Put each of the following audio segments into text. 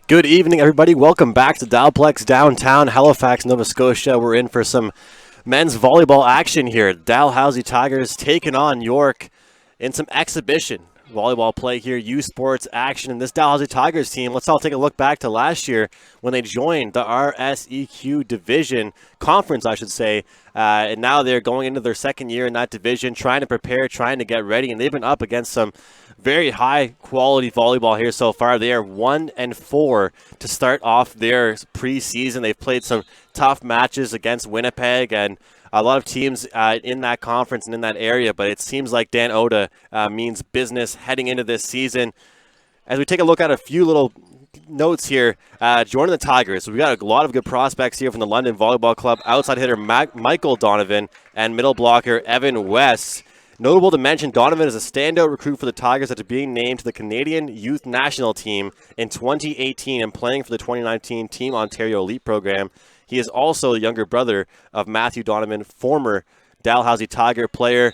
Good evening, everybody. Welcome back to Dalplex downtown Halifax, Nova Scotia. We're in for some men's volleyball action here. Dalhousie Tigers taking on York in some exhibition volleyball play here. U Sports action in this Dalhousie Tigers team. Let's all take a look back to last year when they joined the RSEQ division conference, I should say. And now they're going into their second year in that division, trying to prepare, trying to get ready. And they've been up against some very high quality volleyball here so far. They are 1-4 to start off their preseason. They've played some tough matches against Winnipeg and a lot of teams in that conference and in that area, but it seems like Dan Oda means business heading into this season. As we take a look at a few little notes here, joining the Tigers, we've got a lot of good prospects here from the London Volleyball Club. Outside hitter Michael Donovan and middle blocker Evan West. Notable to mention, Donovan is a standout recruit for the Tigers after being named to the Canadian Youth National Team in 2018 and playing for the 2019 Team Ontario Elite program. He is also the younger brother of Matthew Donovan, former Dalhousie Tiger player.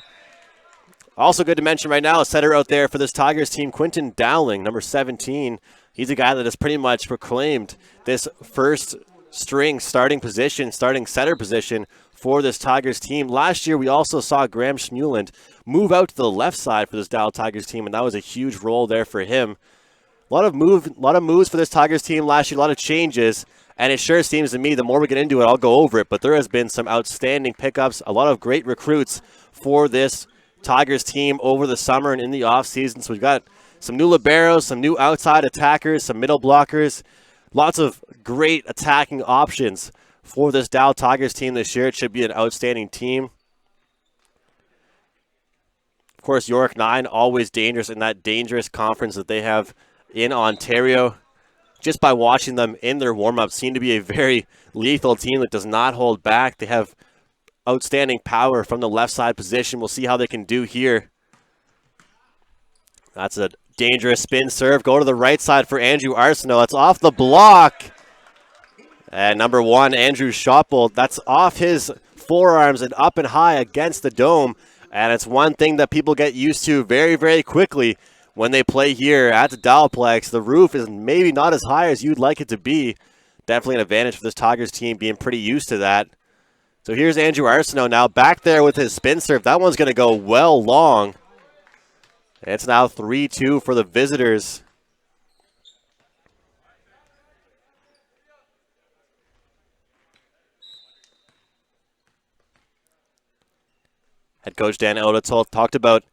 Also good to mention right now, a setter out there for this Tigers team, Quentin Dowling, number 17. He's a guy that has pretty much proclaimed this first string starting setter position for this Tigers team. Last year, we also saw Graham Schmuland move out to the left side for this Dallas Tigers team, and that was a huge role there for him. A lot of moves for this Tigers team last year, a lot of changes, and it sure seems to me the more we get into it, I'll go over it, but there has been some outstanding pickups, a lot of great recruits for this Tigers team over the summer and in the offseason. So we've got some new liberos, some new outside attackers, some middle blockers, lots of great attacking options for this Dow Tigers team this year. It should be an outstanding team. Of course, York 9, always dangerous in that dangerous conference that they have in Ontario. Just by watching them in their warm-up, seem to be a very lethal team that does not hold back. They have outstanding power from the left side position. We'll see how they can do here. That's a dangerous spin serve. Go to the right side for Andrew Arsenault. That's off the block. And number 1, Andrew Schoppel, that's off his forearms and up and high against the dome. And it's one thing that people get used to very, very quickly when they play here at the Dalplex. The roof is maybe not as high as you'd like it to be. Definitely an advantage for this Tigers team being pretty used to that. So here's Andrew Arsenault now back there with his spin serve. That one's going to go well long. It's now 3-2 for the visitors. Head coach Dan Oda talked about,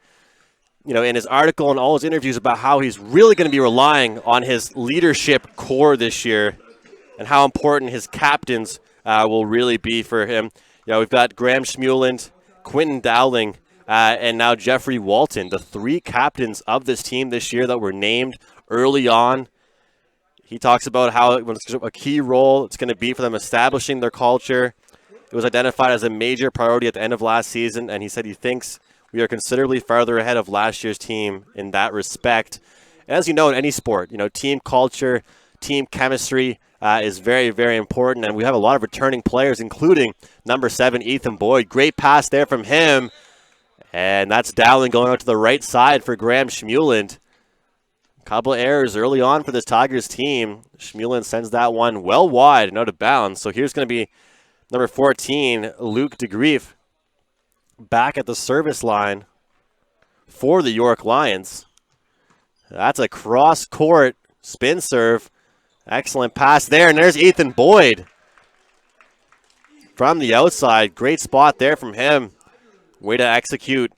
in his article and all his interviews about how he's really going to be relying on his leadership core this year and how important his captains will really be for him. We've got Graham Schmuland, Quentin Dowling, and now Jeffrey Walton, the 3 captains of this team this year that were named early on. He talks about how a key role it's going to be for them establishing their culture. It was identified as a major priority at the end of last season, and he said he thinks we are considerably farther ahead of last year's team in that respect. And as you know, in any sport, team culture, team chemistry is very, very important, and we have a lot of returning players, including number 7, Ethan Boyd. Great pass there from him, and that's Dowling going out to the right side for Graham Schmuland. A couple of errors early on for this Tigers team. Schmuland sends that one well wide and out of bounds. So here's going to be number 14, Luke DeGrief, back at the service line for the York Lions. That's a cross-court spin serve. Excellent pass there, and there's Ethan Boyd from the outside. Great spot there from him. Way to execute.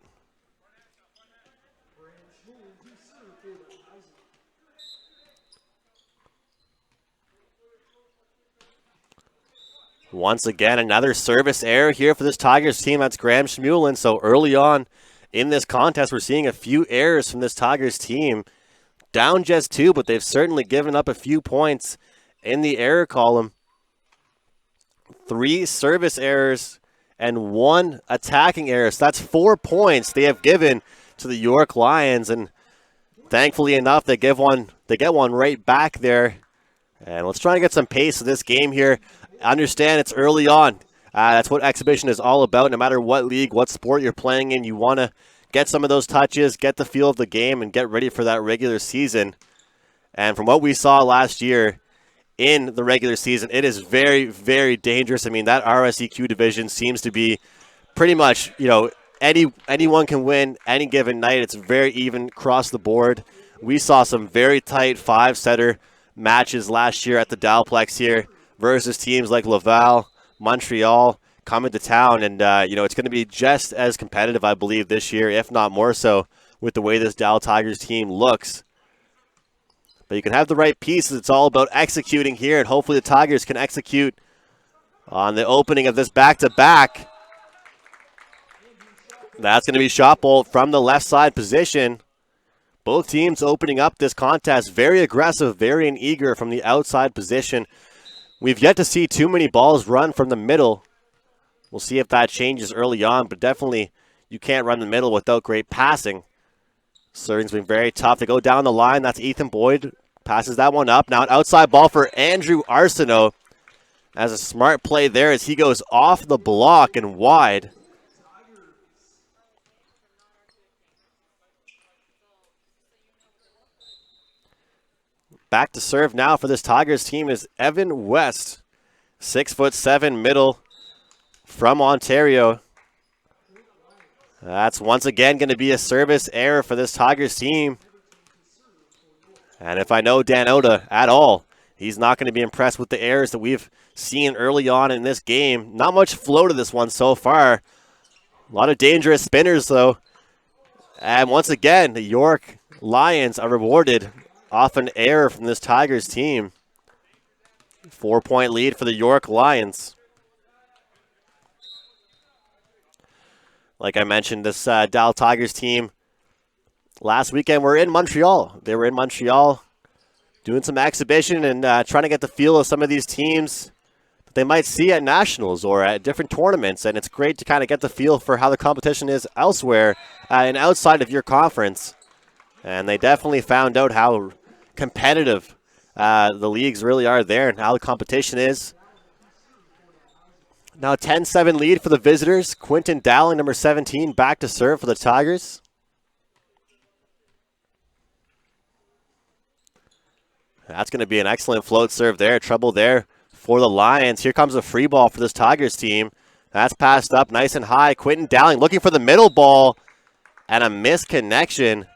Once again, another service error here for this Tigers team. That's Graham Schmuland. So early on in this contest, we're seeing a few errors from this Tigers team. Down just 2, but they've certainly given up a few points in the error column. 3 service errors and 1 attacking error. So that's 4 points they have given to the York Lions. And thankfully enough, they get one right back there. And let's try to get some pace of this game here. Understand it's early on. That's what exhibition is all about. No matter what league, what sport you're playing in, you want to get some of those touches, get the feel of the game, and get ready for that regular season. And from what we saw last year, in the regular season. It is very, very dangerous. I mean, that RSEQ division seems to be pretty much, anyone can win any given night. It's very even across the board. We saw some very tight five-setter matches last year at the Dalplex here versus teams like Laval, Montreal coming to town. And, it's going to be just as competitive, I believe, this year, if not more so, with the way this Dal Tigers team looks. But you can have the right pieces. It's all about executing here, and hopefully the Tigers can execute on the opening of this back-to-back. That's going to be shot bolt from the left side position. Both teams opening up this contest. Very aggressive, very eager from the outside position. We've yet to see too many balls run from the middle. We'll see if that changes early on, but definitely you can't run the middle without great passing. Serving's been very tough. They go down the line. That's Ethan Boyd. Passes that one up. Now an outside ball for Andrew Arsenault. As a smart play there as he goes off the block and wide. Back to serve now for this Tigers team is Evan West. 6'7" middle from Ontario. That's once again going to be a service error for this Tigers team. And if I know Dan Oda at all, he's not going to be impressed with the errors that we've seen early on in this game. Not much flow to this one so far. A lot of dangerous spinners, though. And once again, the York Lions are rewarded off an error from this Tigers team. 4-point lead for the York Lions. Like I mentioned, this Dal Tigers team last weekend were in Montreal. They were in Montreal doing some exhibition and trying to get the feel of some of these teams that they might see at nationals or at different tournaments. And it's great to kind of get the feel for how the competition is elsewhere and outside of your conference. And they definitely found out how competitive the leagues really are there and how the competition is. Now 10-7 lead for the visitors. Quentin Dowling, number 17, back to serve for the Tigers. That's going to be an excellent float serve there. Trouble there for the Lions. Here comes a free ball for this Tigers team. That's passed up nice and high. Quentin Dowling looking for the middle ball and a missed connection.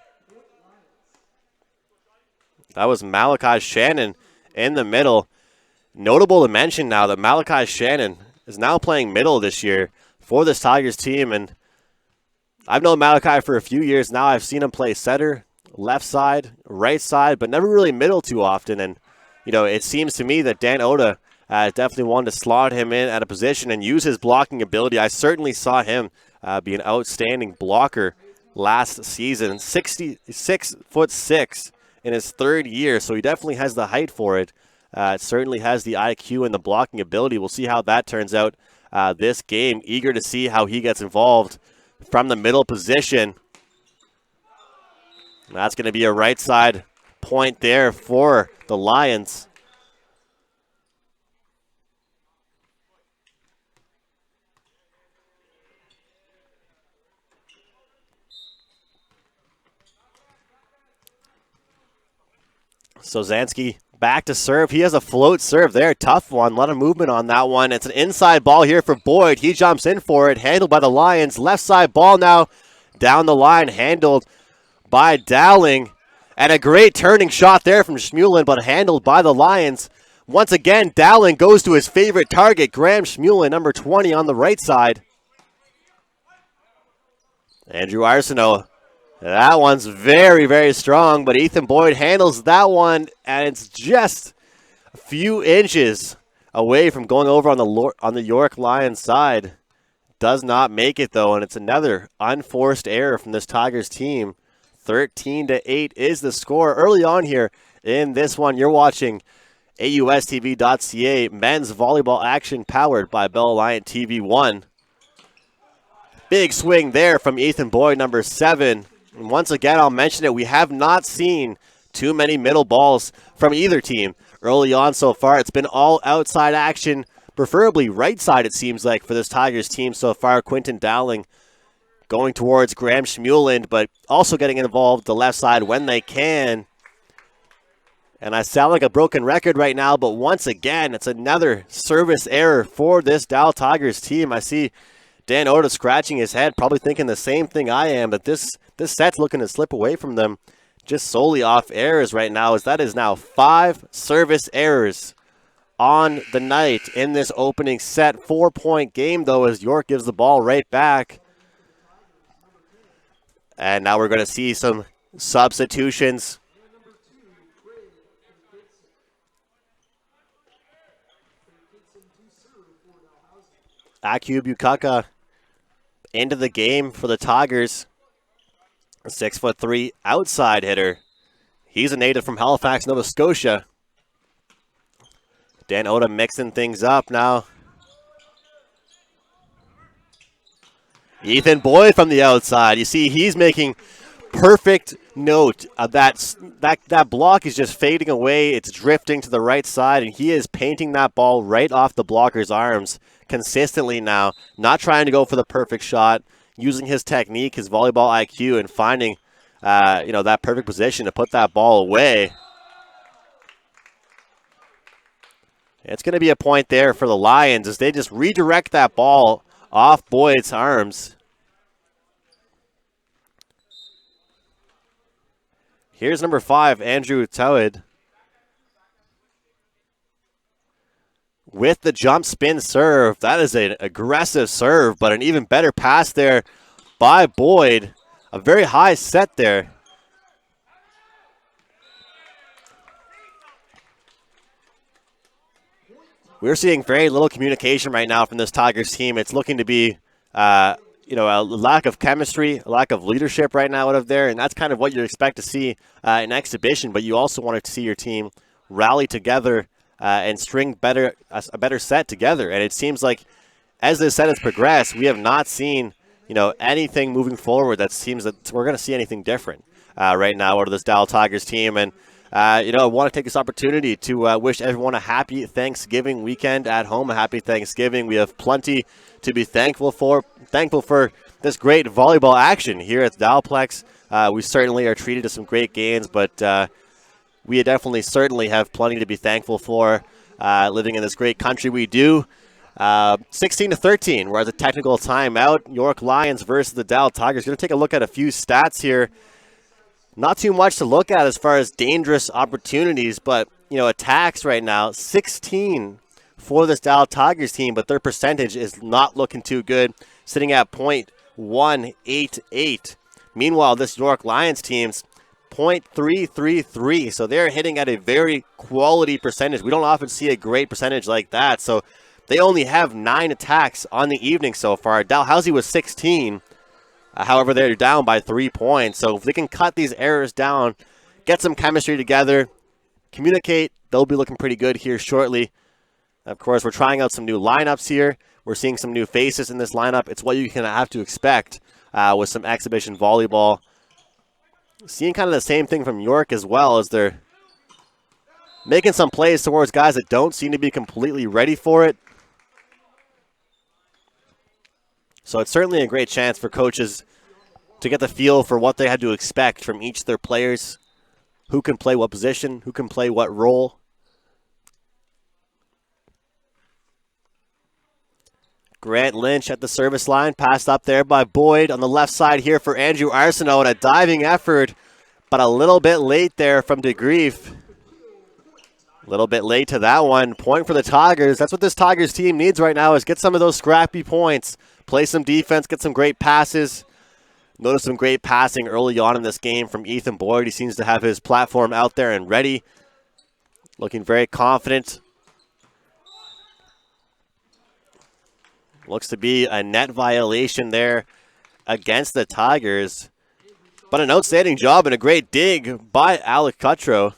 That was Malachi Shannon in the middle. Notable to mention now that Malachi Shannon is now playing middle this year for this Tigers team. And I've known Malachi for a few years now. I've seen him play center, left side, right side, but never really middle too often. And, it seems to me that Dan Oda definitely wanted to slot him in at a position and use his blocking ability. I certainly saw him be an outstanding blocker last season. 6'6" in his third year, so he definitely has the height for it. It certainly has the IQ and the blocking ability. We'll see how that turns out this game. Eager to see how he gets involved from the middle position. That's going to be a right side point there for the Lions. So Zansky back to serve. He has a float serve there. Tough one. A lot of movement on that one. It's an inside ball here for Boyd. He jumps in for it. Handled by the Lions. Left side ball now down the line. Handled by Dowling. And a great turning shot there from Schmulin, but handled by the Lions. Once again, Dowling goes to his favorite target, Graham Schmulin, number 20 on the right side. Andrew Arsenault. That one's very, very strong, but Ethan Boyd handles that one, and it's just a few inches away from going over on the York Lions side. Does not make it, though, and it's another unforced error from this Tigers team. 13-8 is the score early on here in this one. You're watching AUSTV.ca men's volleyball action powered by Bell Alliant TV 1. Big swing there from Ethan Boyd, number 7. And once again, I'll mention it, we have not seen too many middle balls from either team early on so far. It's been all outside action, preferably right side, it seems like, for this Tigers team so far. Quentin Dowling going towards Graham Schmulin, but also getting involved the left side when they can. And I sound like a broken record right now, but once again, it's another service error for this Dow Tigers team. I see Dan Oda scratching his head, probably thinking the same thing I am, but this set's looking to slip away from them just solely off errors right now, as that is now 5 service errors on the night in this opening set. 4-point game, though, as York gives the ball right back. And now we're going to see some substitutions. Akub Yukaka into the game for the Tigers. A 6'3" outside hitter. He's a native from Halifax, Nova Scotia. Dan Oda mixing things up now. Ethan Boyd from the outside. You see, he's making perfect note of that block is just fading away. It's drifting to the right side, and he is painting that ball right off the blocker's arms consistently now. Not trying to go for the perfect shot, using his technique, his volleyball IQ, and finding that perfect position to put that ball away. It's going to be a point there for the Lions as they just redirect that ball off Boyd's arms. Here's number 5, Andrew Towed. With the jump spin serve. That is an aggressive serve, but an even better pass there by Boyd. A very high set there. We're seeing very little communication right now from this Tigers team. It's looking to be, a lack of chemistry, a lack of leadership right now out of there, and that's kind of what you expect to see in exhibition. But you also want to see your team rally together and string a better set together. And it seems like as this set has progressed, we have not seen anything moving forward that seems that we're going to see anything different right now out of this Dow Tigers team. And I want to take this opportunity to wish everyone a happy Thanksgiving weekend at home, a happy Thanksgiving. We have plenty to be thankful for. Thankful for this great volleyball action here at the Dowplex. We certainly are treated to some great games, but we definitely certainly have plenty to be thankful for living in this great country we do. 16-13, we're at the technical timeout. York Lions versus the Dow Tigers. Going to take a look at a few stats here. Not too much to look at as far as dangerous opportunities, but, attacks right now, 16 for this Dow Tigers team, but their percentage is not looking too good, sitting at .188. Meanwhile, this York Lions team's .333, so they're hitting at a very quality percentage. We don't often see a great percentage like that, so they only have 9 attacks on the evening so far. Dalhousie was 16. However, they're down by 3 points. So if they can cut these errors down, get some chemistry together, communicate, they'll be looking pretty good here shortly. Of course, we're trying out some new lineups here. We're seeing some new faces in this lineup. It's what you can have to expect with some exhibition volleyball. Seeing kind of the same thing from York as well, as they're making some plays towards guys that don't seem to be completely ready for it. So it's certainly a great chance for coaches to get the feel for what they had to expect from each of their players. Who can play what position, who can play what role. Grant Lynch at the service line, passed up there by Boyd on the left side here for Andrew Arsenault, and a diving effort, but a little bit late there from DeGrief. A little bit late to that one. Point for the Tigers. That's what this Tigers team needs right now, is get some of those scrappy points. Play some defense, get some great passes. Notice some great passing early on in this game from Ethan Boyd. He seems to have his platform out there and ready. Looking very confident. Looks to be a net violation there against the Tigers. But an outstanding job and a great dig by Alec Cutro.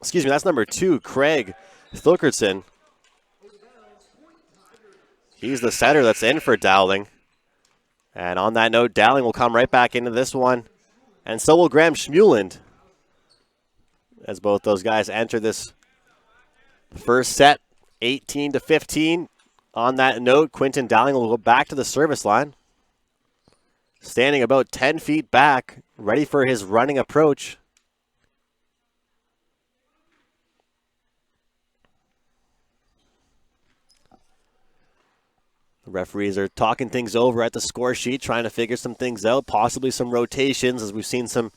Excuse me, that's number 2, Craig Thilkerson. He's the setter that's in for Dowling. And on that note, Dowling will come right back into this one. And so will Graham Schmuland, as both those guys enter this first set, 18-15. On that note, Quinton Dowling will go back to the service line. standing about 10 feet back, ready for his running approach. The referees are talking things over at the score sheet, trying to figure some things out, possibly some rotations, as we've seen some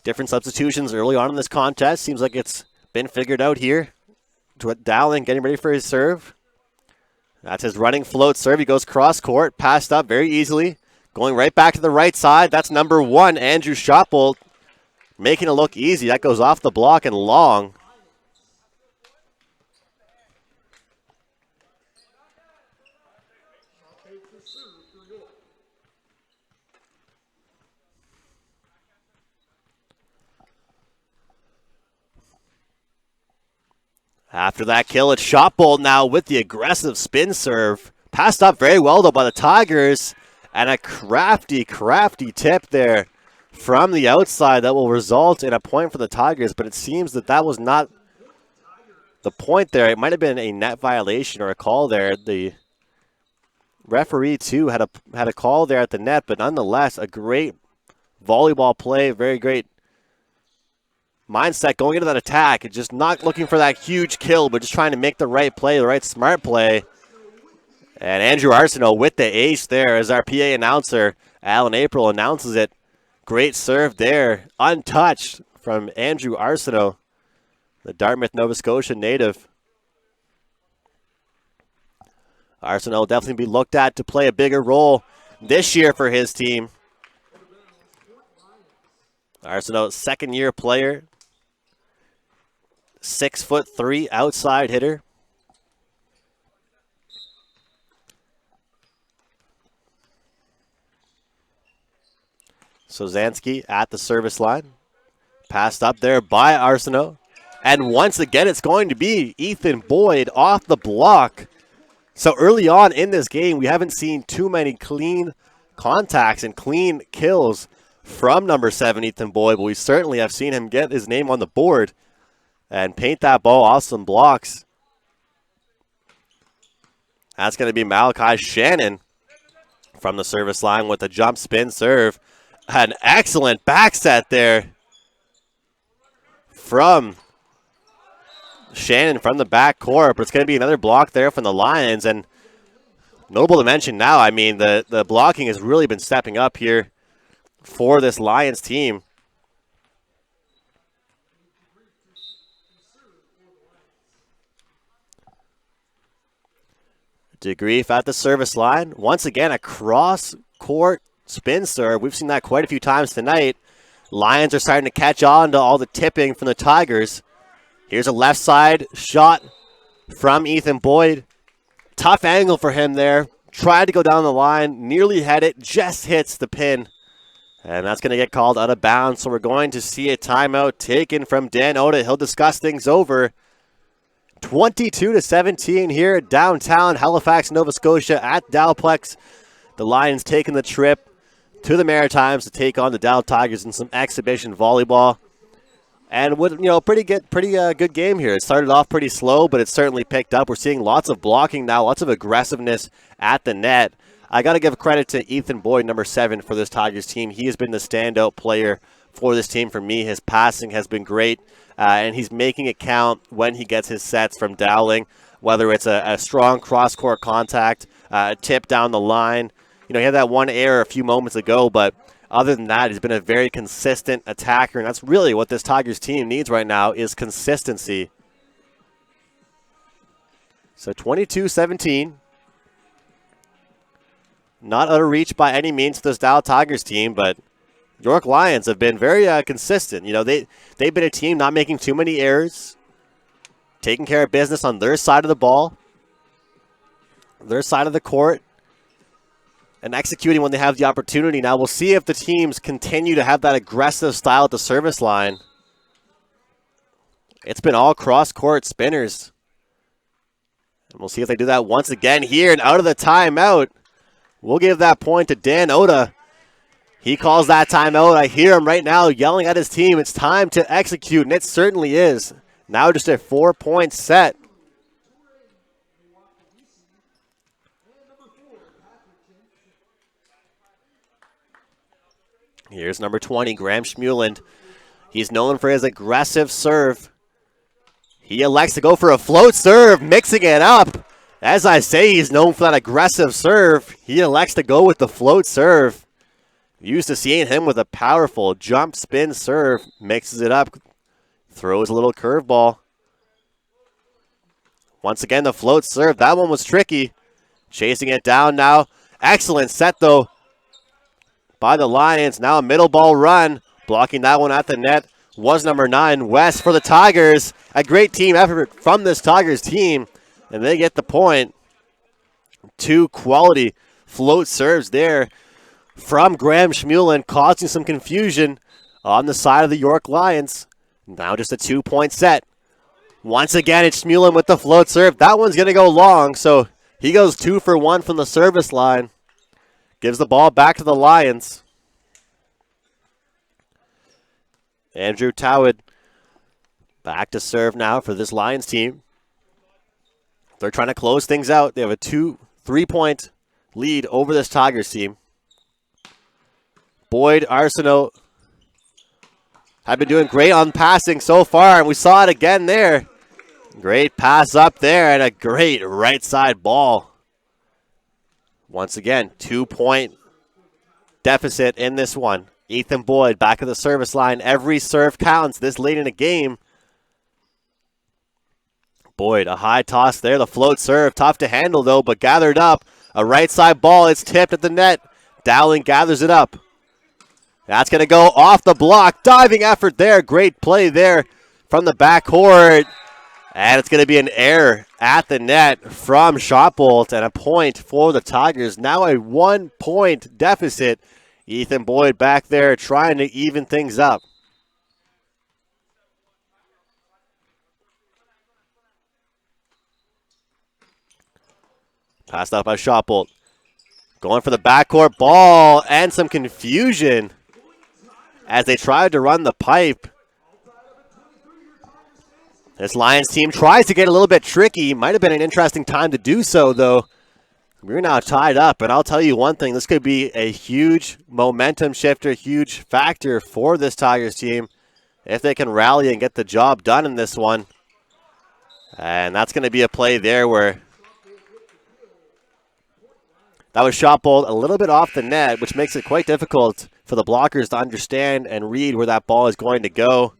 different substitutions early on in this contest. Seems like it's been figured out here. Dowling getting ready for his serve. That's his running float serve. He goes cross court, passed up very easily. Going right back to the right side. That's number 1, Andrew Schoppel, making it look easy. That goes off the block and long. After that kill, it's Schoppel now with the aggressive spin serve. Passed up very well, though, by the Tigers. And a crafty tip there from the outside that will result in a point for the Tigers. But it seems that that was not the point there. It might have been a net violation or a call there. The referee, too, had a call there at the net. But nonetheless, a great volleyball play, very great mindset going into that attack. Just not looking for that huge kill, but just trying to make the right play, the right smart play. And Andrew Arsenault with the ace there as our PA announcer, Alan April, announces it. Great serve there, untouched from Andrew Arsenault, the Dartmouth, Nova Scotia native. Arsenault will definitely be looked at to play a bigger role this year for his team. Arsenault, second-year player, 6'3" outside hitter. Sozansky at the service line. Passed up there by Arsenault. And once again, it's going to be Ethan Boyd off the block. So early on in this game, we haven't seen too many clean contacts and clean kills from number 7, Ethan Boyd, but we certainly have seen him get his name on the board and paint that ball off some blocks. That's going to be Malachi Shannon from the service line with a jump spin serve. An excellent back set there from Shannon from the back court, but it's going to be another block there from the Lions. And notable to mention now, I mean, the blocking has really been stepping up here for this Lions team. DeGrief at the service line. Once again, a cross-court spin serve. We've seen that quite a few times tonight. Lions are starting to catch on to all the tipping from the Tigers. Here's a left side shot from Ethan Boyd. Tough angle for him there. Tried to go down the line, nearly had it, just hits the pin. And that's going to get called out of bounds. So we're going to see a timeout taken from Dan Oda. He'll discuss things over. 22-17 here at downtown Halifax, Nova Scotia at Dalplex. The Lions taking the trip to the Maritimes to take on the Dow Tigers in some exhibition volleyball. And with, pretty good game here. It started off pretty slow, but it's certainly picked up. We're seeing lots of blocking now, lots of aggressiveness at the net. I got to give credit to Ethan Boyd, number 7, for this Tigers team. He has been the standout player for this team for me. His passing has been great, and he's making it count when he gets his sets from Dowling, whether it's a strong cross-court contact, a tip down the line. He had that one error a few moments ago, but other than that, he's been a very consistent attacker, and that's really what this Tigers team needs right now is consistency. So 22-17. Not out of reach by any means to this Dow Tigers team, but York Lions have been very consistent. They've been a team not making too many errors, taking care of business on their side of the ball, their side of the court, and executing when they have the opportunity. Now we'll see if the teams continue to have that aggressive style at the service line. It's been all cross-court spinners. And we'll see if they do that once again here and out of the timeout. We'll give that point to Dan Oda. He calls that timeout. I hear him right now yelling at his team. It's time to execute, and it certainly is. Now just a 4-point set. Here's number 20, Graham Schmuland. He's known for his aggressive serve. He elects to go for a float serve, mixing it up. As I say, he's known for that aggressive serve. He elects to go with the float serve. Used to seeing him with a powerful jump spin serve. Mixes it up, throws a little curveball. Once again, the float serve. That one was tricky. Chasing it down now. Excellent set, though, by the Lions. Now a middle ball run. Blocking that one at the net was number 9, West for the Tigers. A great team effort from this Tigers team, and they get the point. 2 quality float serves there from Graham Schmuland, causing some confusion on the side of the York Lions. Now just a 2-point set. Once again, it's Schmuland with the float serve. That one's going to go long, so he goes 2 for 1 from the service line. Gives the ball back to the Lions. Andrew Towid back to serve now for this Lions team. They're trying to close things out. They have a 3-point lead over this Tigers team. Boyd, Arsenault have been doing great on passing so far, and we saw it again there. Great pass up there and a great right side ball. Once again, 2-point deficit in this one. Ethan Boyd back at the service line. Every serve counts this late in a game. Boyd, a high toss there. The float serve, tough to handle though, but gathered up. A right side ball, it's tipped at the net. Dowling gathers it up. That's going to go off the block. Diving effort there. Great play there from the backcourt. And it's going to be an error at the net from Shotbolt, and a point for the Tigers. Now a 1-point deficit. Ethan Boyd back there trying to even things up. Passed out by Shotbolt. Going for the backcourt ball, and some confusion as they tried to run the pipe. This Lions team tries to get a little bit tricky. Might have been an interesting time to do so, though. We're now tied up, and I'll tell you one thing. This could be a huge momentum shifter, huge factor for this Tigers team if they can rally and get the job done in this one. And that's going to be a play there where that was shot ball a little bit off the net, which makes it quite difficult for the blockers to understand and read where that ball is going to go.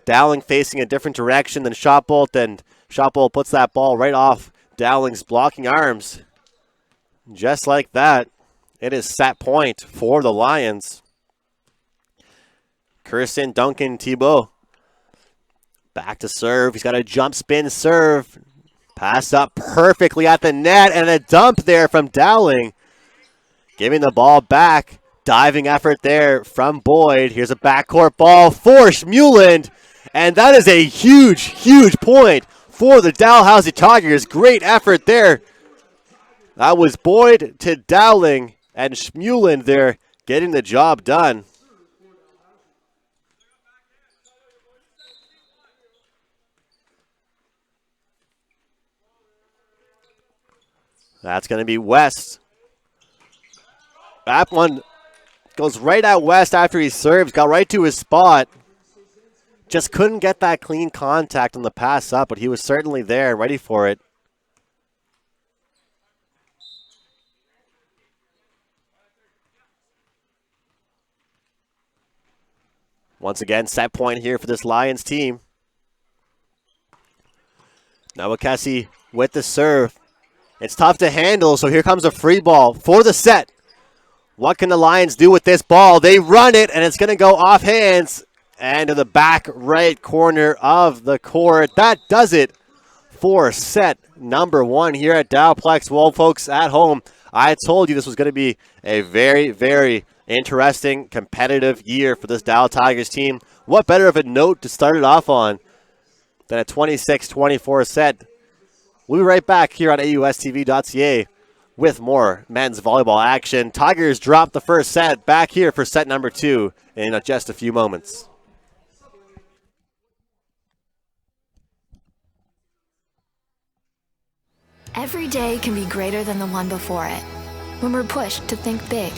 Dowling facing a different direction than Shotbolt, and Shotbolt puts that ball right off Dowling's blocking arms. Just like that, it is set point for the Lions. Kirsten Duncan Thibault back to serve. He's got a jump spin serve. Pass up perfectly at the net, and a dump there from Dowling. Giving the ball back. Diving effort there from Boyd. Here's a backcourt ball for Schmuland. And that is a huge, huge point for the Dalhousie Tigers. Great effort there. That was Boyd to Dowling, and Schmuland there getting the job done. That's going to be West. That one goes right out West after he serves. Got right to his spot. Just couldn't get that clean contact on the pass up, but he was certainly there, ready for it. Once again, set point here for this Lions team. Now Wakesi with the serve. It's tough to handle, so here comes a free ball for the set. What can the Lions do with this ball? They run it, and it's going to go off hands and to the back right corner of the court. That does it for set number 1 here at Dowplex. Well, folks, at home, I told you this was going to be a very, very interesting, competitive year for this Dow Tigers team. What better of a note to start it off on than a 26-24 set? We'll be right back here on AUSTV.ca with more men's volleyball action. Tigers drop the first set. Back here for set number 2 in just a few moments. Every day can be greater than the one before it when we're pushed to think big,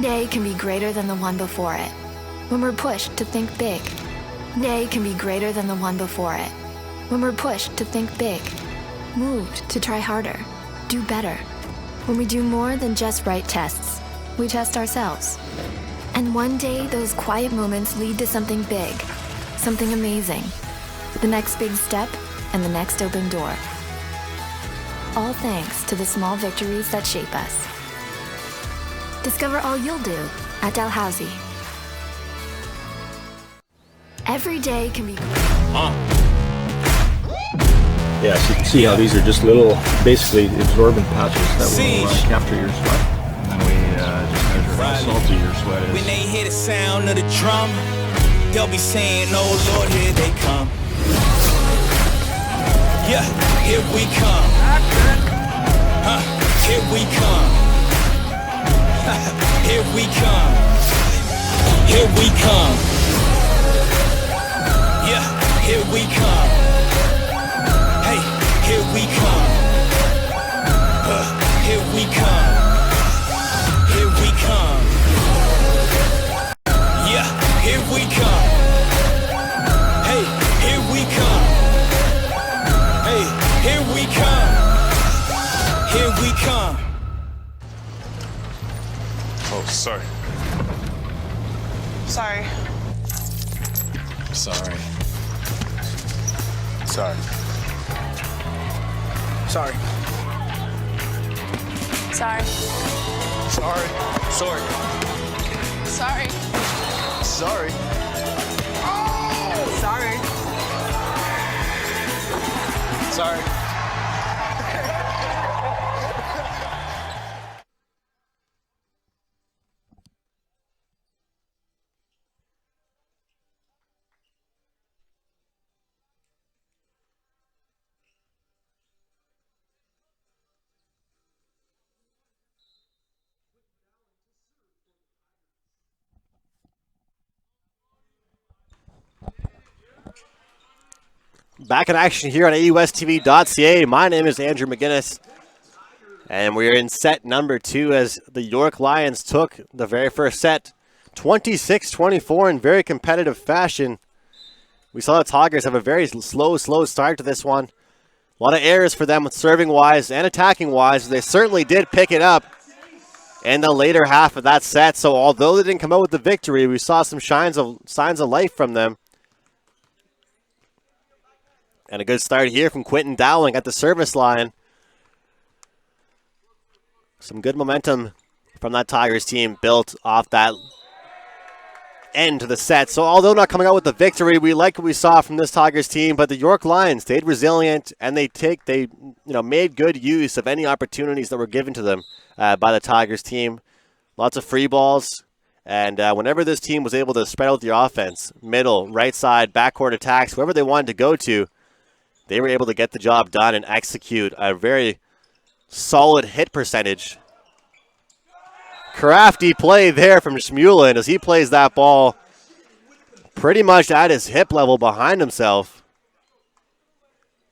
Day can be greater than the one before it. When we're pushed to think big. Day can be greater than the one before it. When we're pushed to think big. Moved to try harder. Do better. When we do more than just write tests. We test ourselves. And one day, those quiet moments lead to something big. Something amazing. The next big step and the next open door. All thanks to the small victories that shape us. Discover all you'll do at Dalhousie. Every day can be Yeah, so you can see how these are just little, basically absorbent patches that will capture your sweat. And then we just measure how salty your sweat is. When they hear the sound of the drum, they'll be saying, oh Lord, here they come. Yeah, here we come. Here we come. Here we come. Here we come. Yeah, here we come. Hey, here we come. Here we come. Here we come. Yeah, here we come. Hey, here we come. Hey, here we come. Here we come. Oh, sorry. Sorry. Sorry. Sorry. Sorry. Sorry. Sorry. Sorry. Sorry. Sorry. Sorry. Sorry. Back in action here on AUSTV.ca. My name is Andrew McGinnis, and we're in set number 2 as the York Lions took the very first set, 26-24 in very competitive fashion. We saw the Tigers have a very slow start to this one. A lot of errors for them serving-wise and attacking-wise. They certainly did pick it up in the later half of that set. So although they didn't come out with the victory, we saw some signs of life from them. And a good start here from Quentin Dowling at the service line. Some good momentum from that Tigers team built off that end to the set. So although not coming out with the victory, we like what we saw from this Tigers team. But the York Lions stayed resilient, and they made good use of any opportunities that were given to them by the Tigers team. Lots of free balls. And whenever this team was able to spread out the offense, middle, right side, backcourt attacks, whoever they wanted to go to, they were able to get the job done and execute a very solid hit percentage. Crafty play there from Schmulin as he plays that ball pretty much at his hip level behind himself.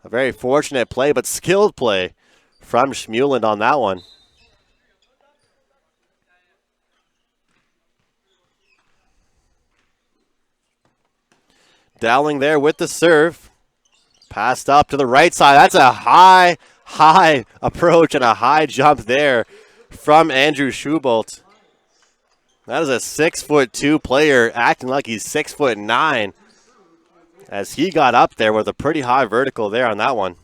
A very fortunate play, but skilled play from Schmulin on that one. Dowling there with the serve. Passed up to the right side. That's a high approach and a high jump there from Andrew Schubolt. That is a 6'2" player acting like he's 6'9" as he got up there with a pretty high vertical there on that one.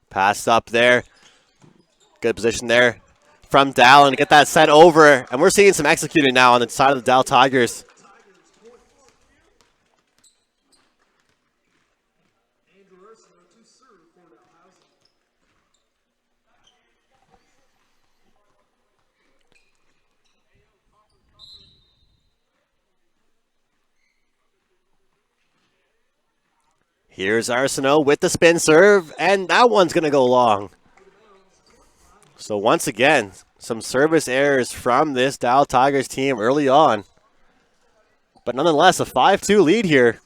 Passed up there. Good position there from Dowling to get that set over. And we're seeing some executing now on the side of the Dow Tigers. Here's Arsenault with the spin serve, and that one's going to go long. So once again, some service errors from this Dow Tigers team early on. But nonetheless, a 5-2 lead here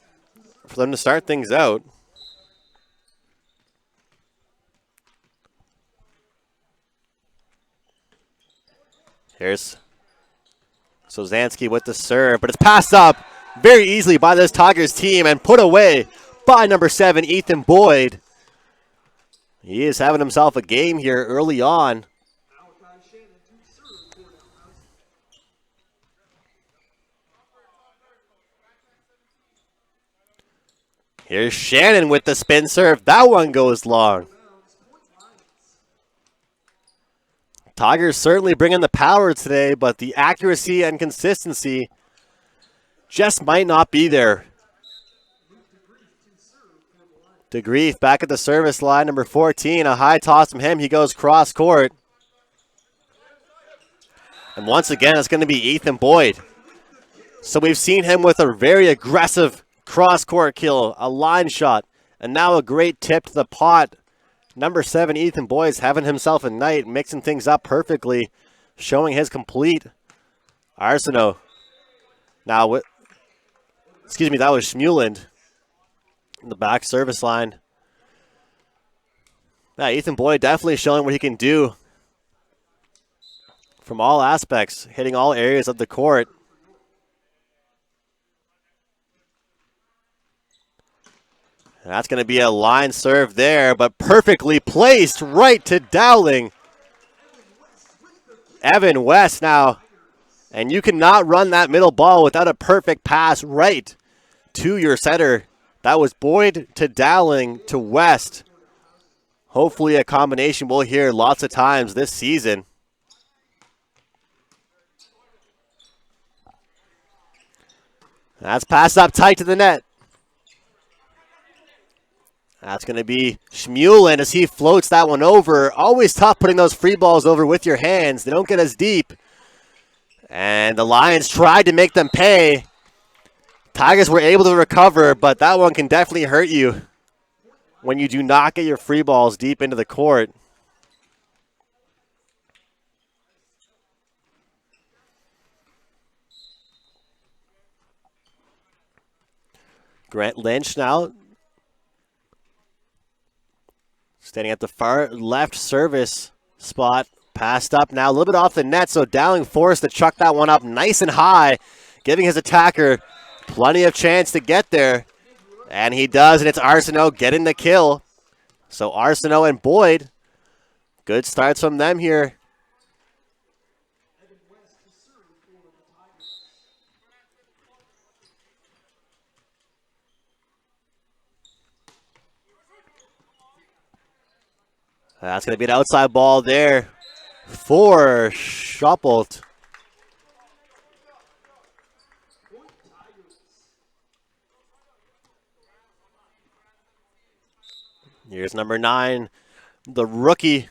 for them to start things out. Here's Sozansky with the serve, but it's passed up very easily by this Tigers team and put away by number 7, Ethan Boyd. He is having himself a game here early on. Here's Shannon with the spin serve. That one goes long. Tigers certainly bringing the power today, but the accuracy and consistency just might not be there. DeGrief back at the service line, number 14. A high toss from him. He goes cross court. And once again, it's going to be Ethan Boyd. So we've seen him with a very aggressive cross court kill, a line shot, and now a great tip to the pot. Number 7, Ethan Boyd's having himself a night, mixing things up perfectly, showing his complete arsenal. Now, that was Schmuland in the back service line. Yeah, Ethan Boyd definitely showing what he can do from all aspects, hitting all areas of the court. That's going to be a line serve there, but perfectly placed right to Dowling. Evan West now. And you cannot run that middle ball without a perfect pass right to your setter. That was Boyd to Dowling to West. Hopefully a combination we'll hear lots of times this season. That's passed up tight to the net. That's going to be Schmulen as he floats that one over. Always tough putting those free balls over with your hands. They don't get as deep. And the Lions tried to make them pay. Tigers were able to recover, but that one can definitely hurt you when you do not get your free balls deep into the court. Grant Lynch now standing at the far left service spot. Passed up now, a little bit off the net, so Dowling forced to chuck that one up nice and high, giving his attacker plenty of chance to get there. And he does, and it's Arsenault getting the kill. So Arsenault and Boyd, good starts from them here. That's going to be an outside ball there for Schoppold. Here's number 9, the rookie.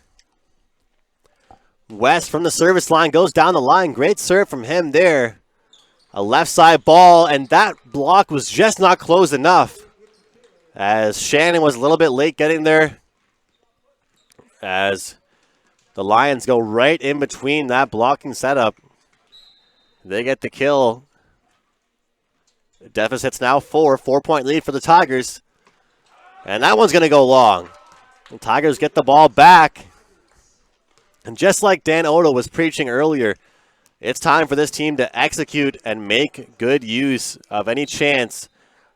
West from the service line goes down the line. Great serve from him there. A left side ball, and that block was just not close enough, as Shannon was a little bit late getting there, as the Lions go right in between that blocking setup. They get the kill. The deficit's now 4. 4-point lead for the Tigers. And that one's going to go long. The Tigers get the ball back. And just like Dan Odo was preaching earlier, it's time for this team to execute and make good use of any chance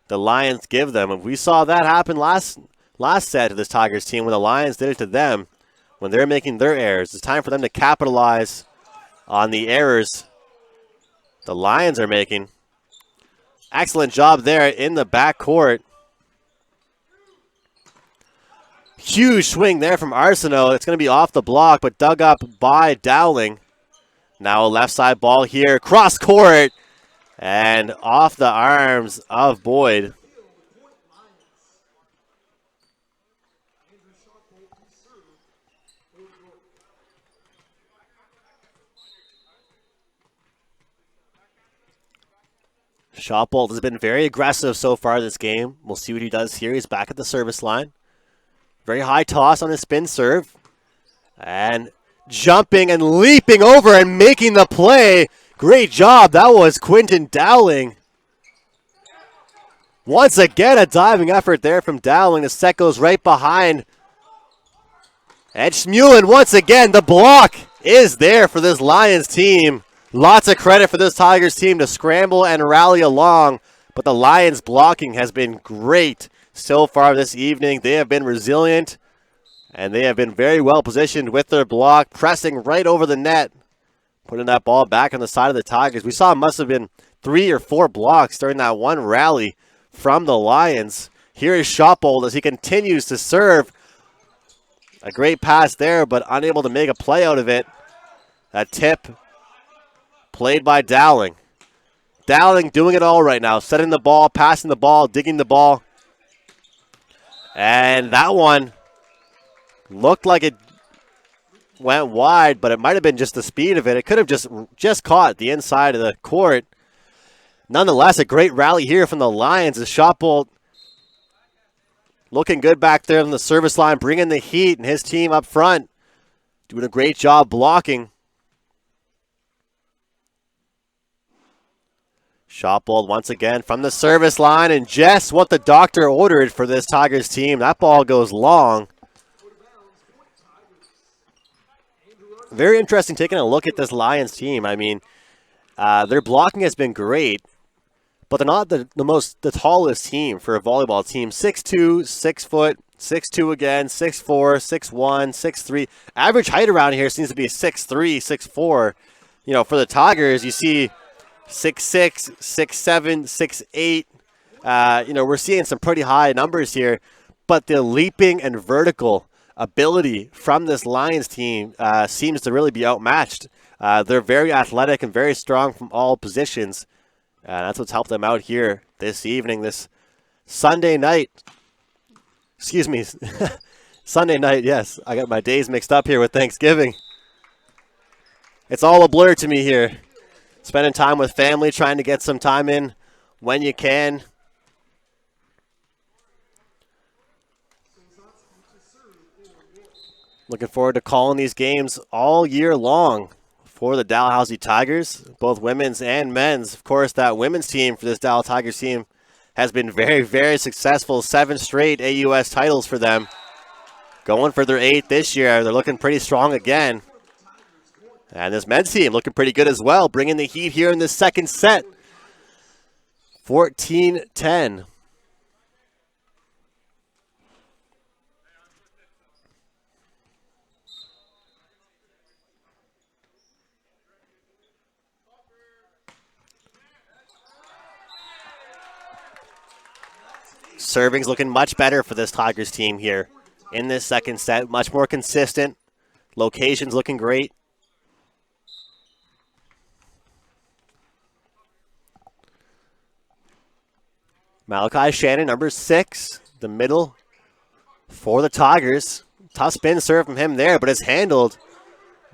the Lions give them. And we saw that happen last set to this Tigers team when the Lions did it to them when they're making their errors. It's time for them to capitalize on the errors the Lions are making. Excellent job there in the backcourt. Huge swing there from Arsenault. It's going to be off the block, but dug up by Dowling. Now a left side ball here, cross court, and off the arms of Boyd. Schoppold has been very aggressive so far this game. We'll see what he does here. He's back at the service line. Very high toss on his spin serve. And jumping and leaping over and making the play. Great job. That was Quinton Dowling. Once again, a diving effort there from Dowling. The set goes right behind. And Schmulin, once again, the block is there for this Lions team. Lots of credit for this Tigers team to scramble and rally along. But the Lions blocking has been great so far this evening. They have been resilient, and they have been very well positioned with their block, pressing right over the net, putting that ball back on the side of the Tigers. We saw it must have been 3 or 4 blocks during that one rally from the Lions. Here is Shopbold as he continues to serve. A great pass there, but unable to make a play out of it. That tip played by Dowling. Dowling doing it all right now. Setting the ball, passing the ball, digging the ball. And that one looked like it went wide, but it might have been just the speed of it. It could have just caught the inside of the court. Nonetheless, a great rally here from the Lions as Shotbolt looking good back there on the service line, bringing the heat, and his team up front doing a great job blocking. Shotbolt once again from the service line, and just what the doctor ordered for this Tigers team. That ball goes long. Very interesting taking a look at this Lions team. I mean, their blocking has been great, but they're not the tallest team for a volleyball team. 6'2", 6 foot, 6'2" again, 6'4", 6'1", 6'3". Average height around here seems to be 6'3", 6'4". You know, for the Tigers, you see 6'6", 6'7", 6'8". You know, we're seeing some pretty high numbers here, but the leaping and vertical ability from this Lions team seems to really be outmatched. They're very athletic and very strong from all positions. That's what's helped them out here this evening, this Sunday night. Excuse me, Sunday night, yes. I got my days mixed up here with Thanksgiving. It's all a blur to me here. Spending time with family, trying to get some time in when you can. Looking forward to calling these games all year long for the Dalhousie Tigers, both women's and men's. Of course, that women's team for this Dalhousie Tigers team has been very, very successful. 7 straight AUS titles for them. Going for their 8th this year. They're looking pretty strong again. And this men's team looking pretty good as well, bringing the heat here in the second set. 14-10. Serving's looking much better for this Tigers team here in this second set. Much more consistent. Location's looking great. Malachi Shannon, number 6, the middle for the Tigers. Tough spin serve from him there, but it's handled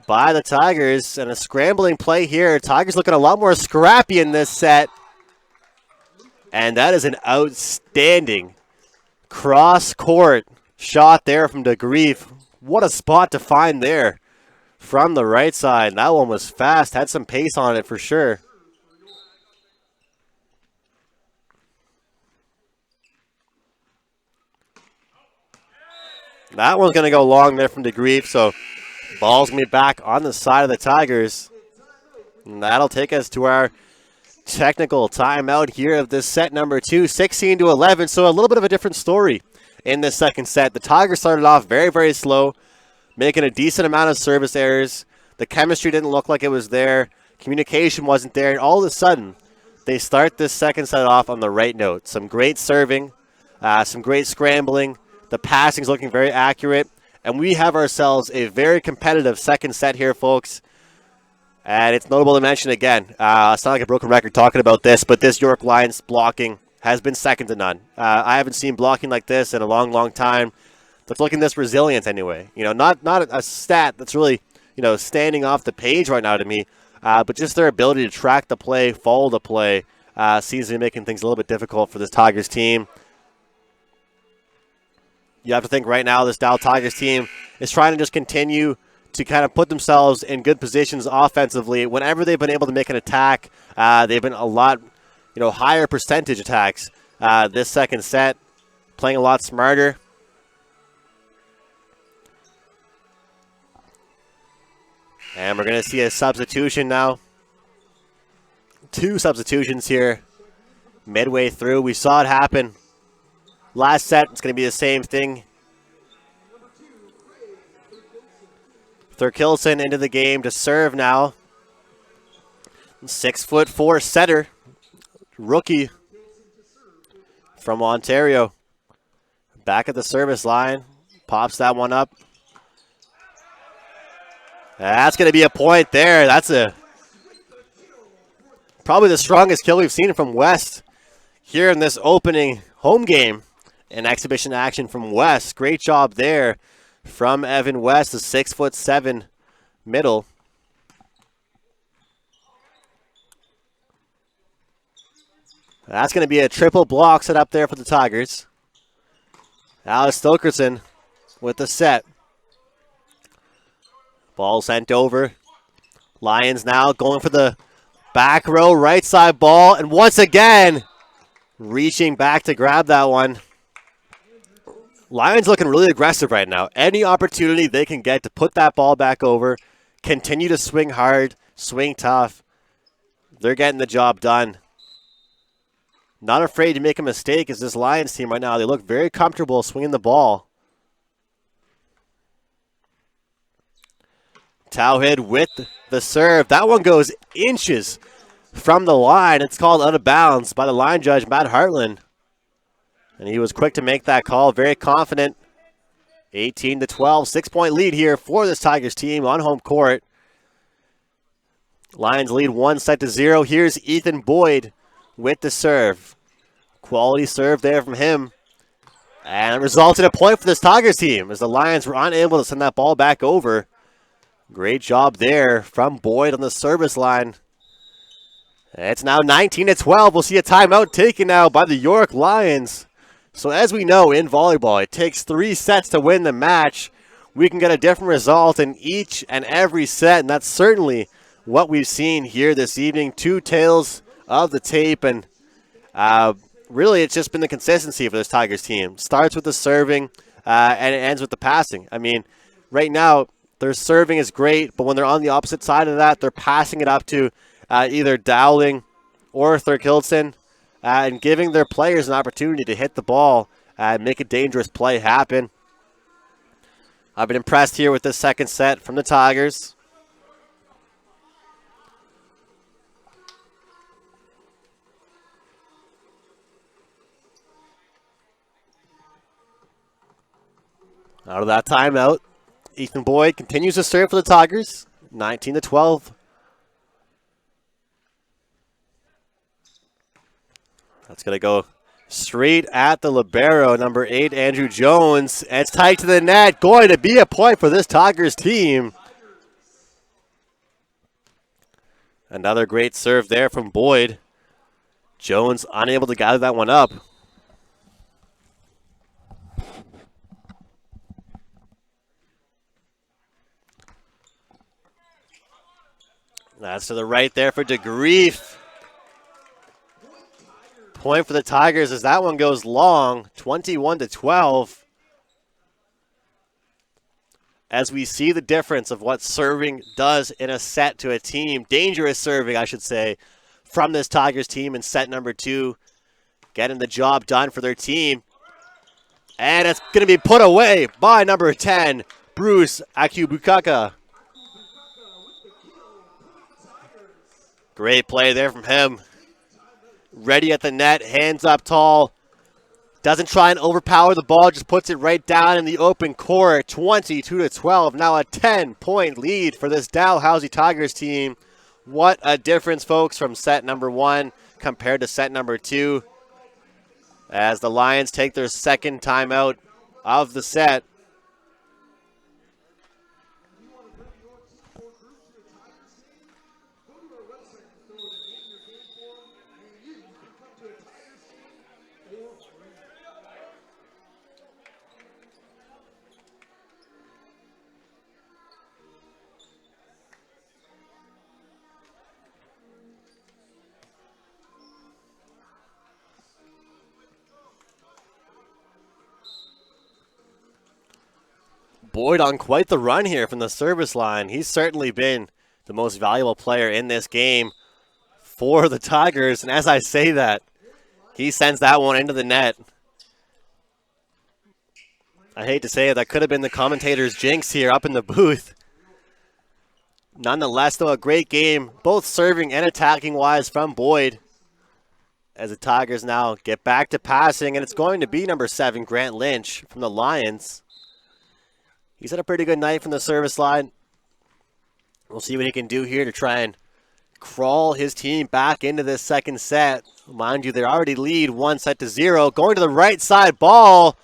by the Tigers. And a scrambling play here. Tigers looking a lot more scrappy in this set. And that is an outstanding cross-court shot there from DeGrief. What a spot to find there from the right side. That one was fast, had some pace on it for sure. That one's going to go long there from DeGrief, so ball's going to be back on the side of the Tigers. And that'll take us to our technical timeout here of this set number 2, 16-11. So a little bit of a different story in this second set. The Tigers started off very, very slow, making a decent amount of service errors. The chemistry didn't look like it was there. Communication wasn't there. And all of a sudden, they start this second set off on the right note. Some great serving, some great scrambling. The passing's looking very accurate. And we have ourselves a very competitive second set here, folks. And it's notable to mention again, I sound like a broken record talking about this, but this York Lions blocking has been second to none. I haven't seen blocking like this in a long, long time. That's looking this resilient anyway. You know, not a stat that's really, you know, standing off the page right now to me, but just their ability to track the play, follow the play, seems to be making things a little bit difficult for this Tigers team. You have to think right now this Dow Tigers team is trying to just continue to kind of put themselves in good positions offensively. Whenever they've been able to make an attack, they've been a lot, you know, higher percentage attacks. this second set, playing a lot smarter. And we're going to see a substitution now. 2 substitutions here midway through. We saw it happen last set. It's going to be the same thing. Thurkildsen into the game to serve now. 6'4" setter, rookie from Ontario. Back at the service line, pops that one up. That's going to be a point there. That's probably the strongest kill we've seen from West here in this opening home game in exhibition action from West. Great job there from Evan West, the 6'7" middle. That's going to be a triple block set up there for the Tigers. Alex Thurkildsen with the set. Ball sent over. Lions now going for the back row right side ball. And once again, reaching back to grab that one. Lions looking really aggressive right now. Any opportunity they can get to put that ball back over, continue to swing hard, swing tough, they're getting the job done. Not afraid to make a mistake as this Lions team right now. They look very comfortable swinging the ball. Towhead with the serve. That one goes inches from the line. It's called out of bounds by the line judge, Matt Hartland. And he was quick to make that call. Very confident. 18-12. 6-point lead here for this Tigers team on home court. Lions lead 1-0. Here's Ethan Boyd with the serve. Quality serve there from him. And it resulted in a point for this Tigers team as the Lions were unable to send that ball back over. Great job there from Boyd on the service line. It's now 19-12. We'll see a timeout taken now by the York Lions. So as we know in volleyball, it takes 3 sets to win the match. We can get a different result in each and every set, and that's certainly what we've seen here this evening. 2 tails of the tape, and really it's just been the consistency for this Tigers team. Starts with the serving and it ends with the passing. I mean, right now their serving is great, but when they're on the opposite side of that, they're passing it up to either Dowling or Thurkildsen and giving their players an opportunity to hit the ball and make a dangerous play happen. I've been impressed here with this second set from the Tigers. Out of that timeout, Ethan Boyd continues to serve for the Tigers. 19-12. That's going to go straight at the libero, number 8, Andrew Jones. And it's tight to the net. Going to be a point for this Tigers team. Another great serve there from Boyd. Jones unable to gather that one up. That's to the right there for DeGrief. Point for the Tigers as that one goes long, 21-12. As we see the difference of what serving does in a set to a team, dangerous serving, I should say, from this Tigers team in set number 2, getting the job done for their team. And it's going to be put away by number 10, Bruce Akubukaka. Great play there from him. Ready at the net, hands up tall. Doesn't try and overpower the ball, just puts it right down in the open court. 22-12, now a 10-point lead for this Dalhousie Tigers team. What a difference, folks, from set number 1 compared to set number 2. As the Lions take their second timeout of the set. Boyd on quite the run here from the service line. He's certainly been the most valuable player in this game for the Tigers. And as I say that, he sends that one into the net. I hate to say it, that could have been the commentator's jinx here up in the booth. Nonetheless, though, a great game, both serving and attacking-wise from Boyd, as the Tigers now get back to passing, and it's going to be number 7, Grant Lynch from the Lions. He's had a pretty good night from the service line. We'll see what he can do here to try and crawl his team back into this second set. Mind you, they already lead 1-0. Going to the right side ball,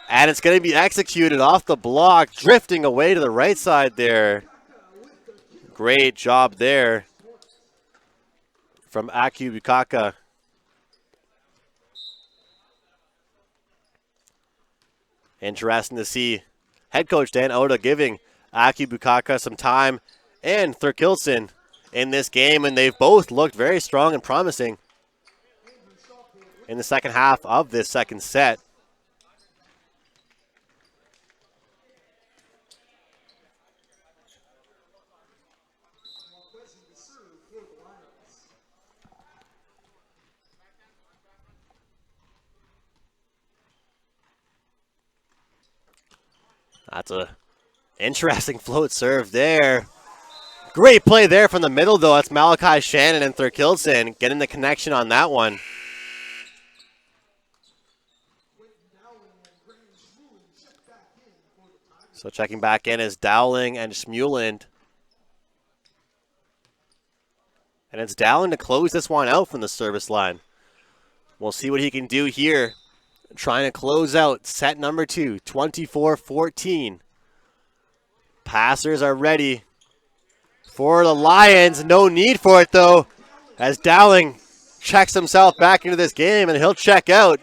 and it's going to be executed off the block, drifting away to the right side there. Great job there from Aki Bukaka. Interesting to see head coach Dan Oda giving Aki Bukaka some time and Thurkilson in this game, and they've both looked very strong and promising in the second half of this second set. That's a interesting float serve there. Great play there from the middle, though. That's Malachi Shannon and Thurkilson getting the connection on that one. So checking back in is Dowling and Smuland. And it's Dowling to close this one out from the service line. We'll see what he can do here. Trying to close out set number 2, 24-14. Passers are ready for the Lions. No need for it, though, as Dowling checks himself back into this game, and he'll check out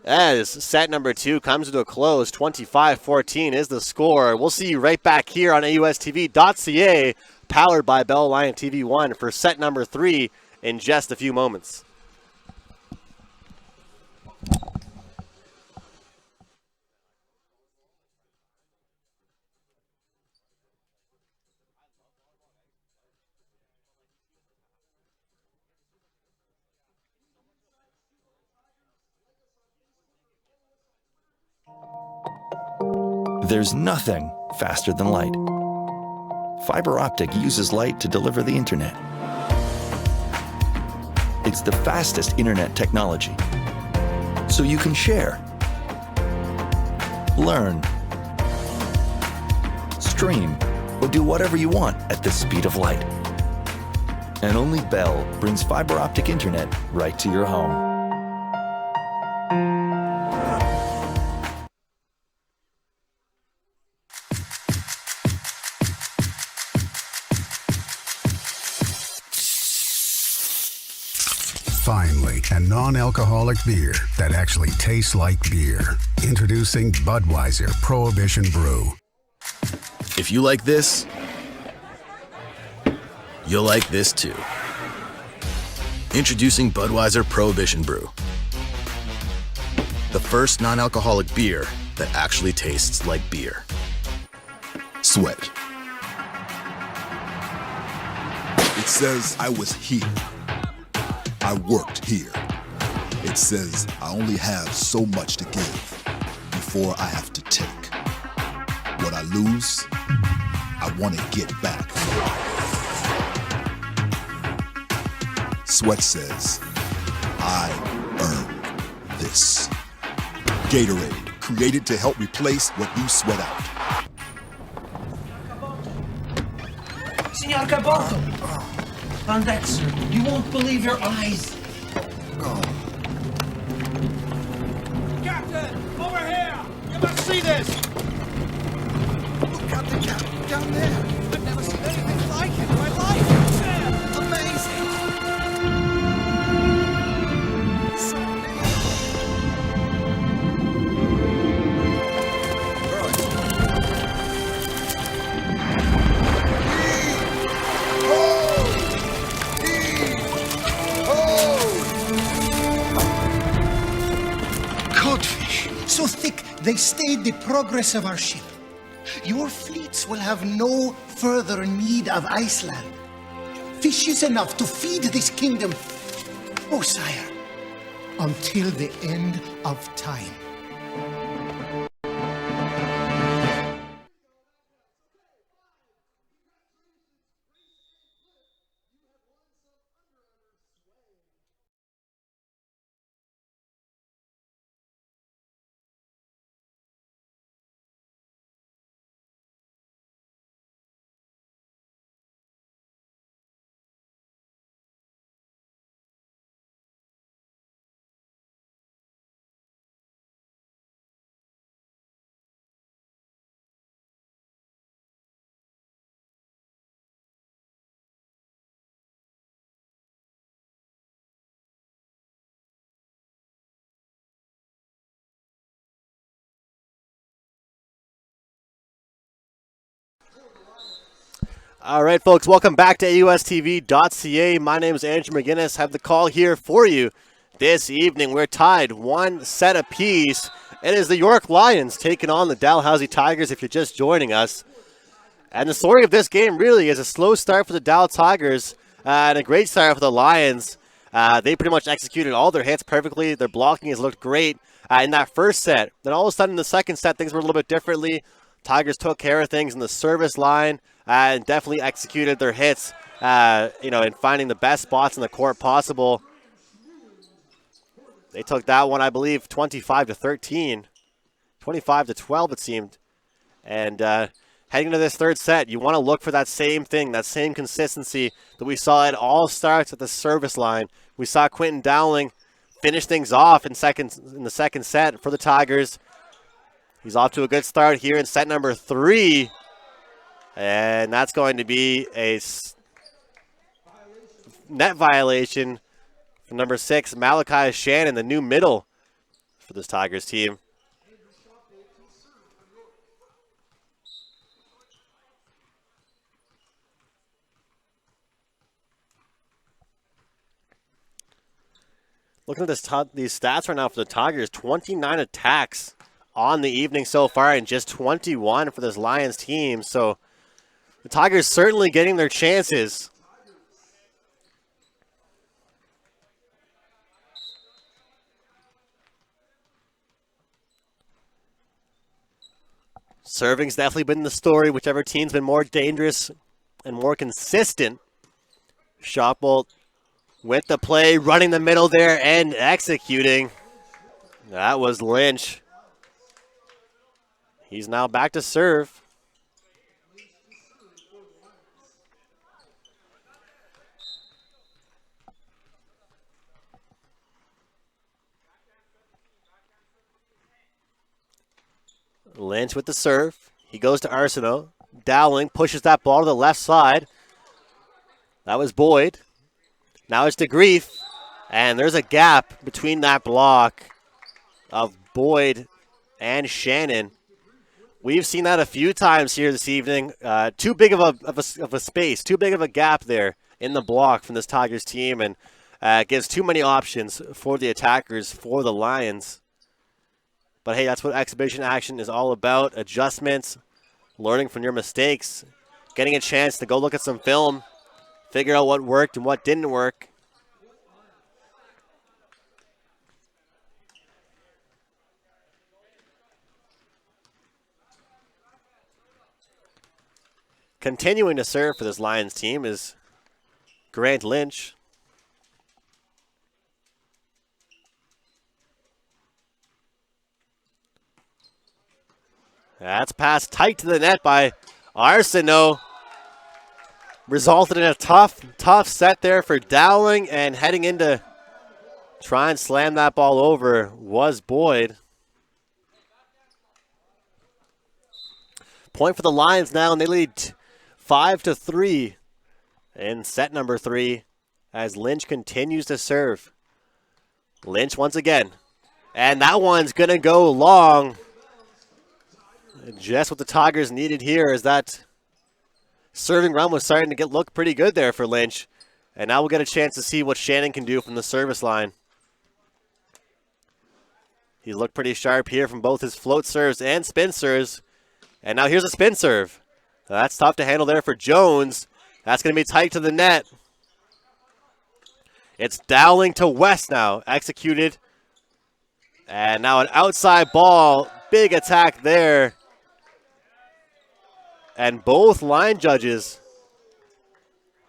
as set number 2 comes to a close. 25-14 is the score. We'll see you right back here on AUSTV.ca, powered by Bell Alliance TV 1 for set number 3 in just a few moments. There's nothing faster than light. Fiber optic uses light to deliver the internet. It's the fastest internet technology, so you can share, learn, stream, or do whatever you want at the speed of light. And only Bell brings fiber optic internet right to your home. Finally, a non-alcoholic beer that actually tastes like beer. Introducing Budweiser Prohibition Brew. If you like this, you'll like this too. Introducing Budweiser Prohibition Brew. The first non-alcoholic beer that actually tastes like beer. Sweat. It says I was here. I worked here. It says I only have so much to give before I have to take. What I lose, I want to get back. Sweat says, I earned this. Gatorade, created to help replace what you sweat out. Signor Cabalto! On deck, sir. You won't believe your eyes. Captain, over here! You must see this! Look at the captain down there. I've never seen anything like it in my life. Amazing. So so thick, they stayed the progress of our ship. Your fleets will have no further need of Iceland. Fish is enough to feed this kingdom, oh sire, until the end of time. All right, folks, welcome back to AUSTV.ca. My name is Andrew McGinnis. I have the call here for you this evening. We're tied 1 set apiece. It is the York Lions taking on the Dalhousie Tigers if you're just joining us. And the story of this game really is a slow start for the Dal Tigers and a great start for the Lions. They pretty much executed all their hits perfectly. Their blocking has looked great in that first set. Then all of a sudden in the second set, things were a little bit differently. Tigers took care of things in the service line and definitely executed their hits, in finding the best spots in the court possible. They took that one, I believe, 25-13, 25-12 it seemed. And heading into this third set, you want to look for that same thing, that same consistency that we saw. It all starts at the service line. We saw Quentin Dowling finish things off in the second set for the Tigers. He's off to a good start here in set number 3. And that's going to be a net violation for number 6, Malachi Shannon, the new middle for this Tigers team. Looking at these stats right now for the Tigers, 29 attacks on the evening so far and just 21 for this Lions team. So the Tigers certainly getting their chances. Serving's definitely been the story. Whichever team's been more dangerous and more consistent. Shotbolt with the play, running the middle there and executing. That was Lynch. He's now back to serve. Lynch with the serve. He goes to Arsenault. Dowling pushes that ball to the left side. That was Boyd. Now it's DeGrief. And there's a gap between that block of Boyd and Shannon. We've seen that a few times here this evening. Too big of a space, too big of a gap there in the block from this Tigers team, and gives too many options for the attackers for the Lions. But hey, that's what exhibition action is all about. Adjustments, learning from your mistakes, getting a chance to go look at some film, figure out what worked and what didn't work. Continuing to serve for this Lions team is Grant Lynch. That's passed tight to the net by Arsenault. Resulted in a tough set there for Dowling, and heading in to try and slam that ball over was Boyd. Point for the Lions now, and they lead 5-3 in set number 3 as Lynch continues to serve. Lynch once again, and that one's going to go long. Just what the Tigers needed here, is that serving run was starting to look pretty good there for Lynch. And now we'll get a chance to see what Shannon can do from the service line. He's looked pretty sharp here from both his float serves and spin serves. And now here's a spin serve. That's tough to handle there for Jones. That's going to be tight to the net. It's Dowling to West now. Executed. And now an outside ball. Big attack there. And both line judges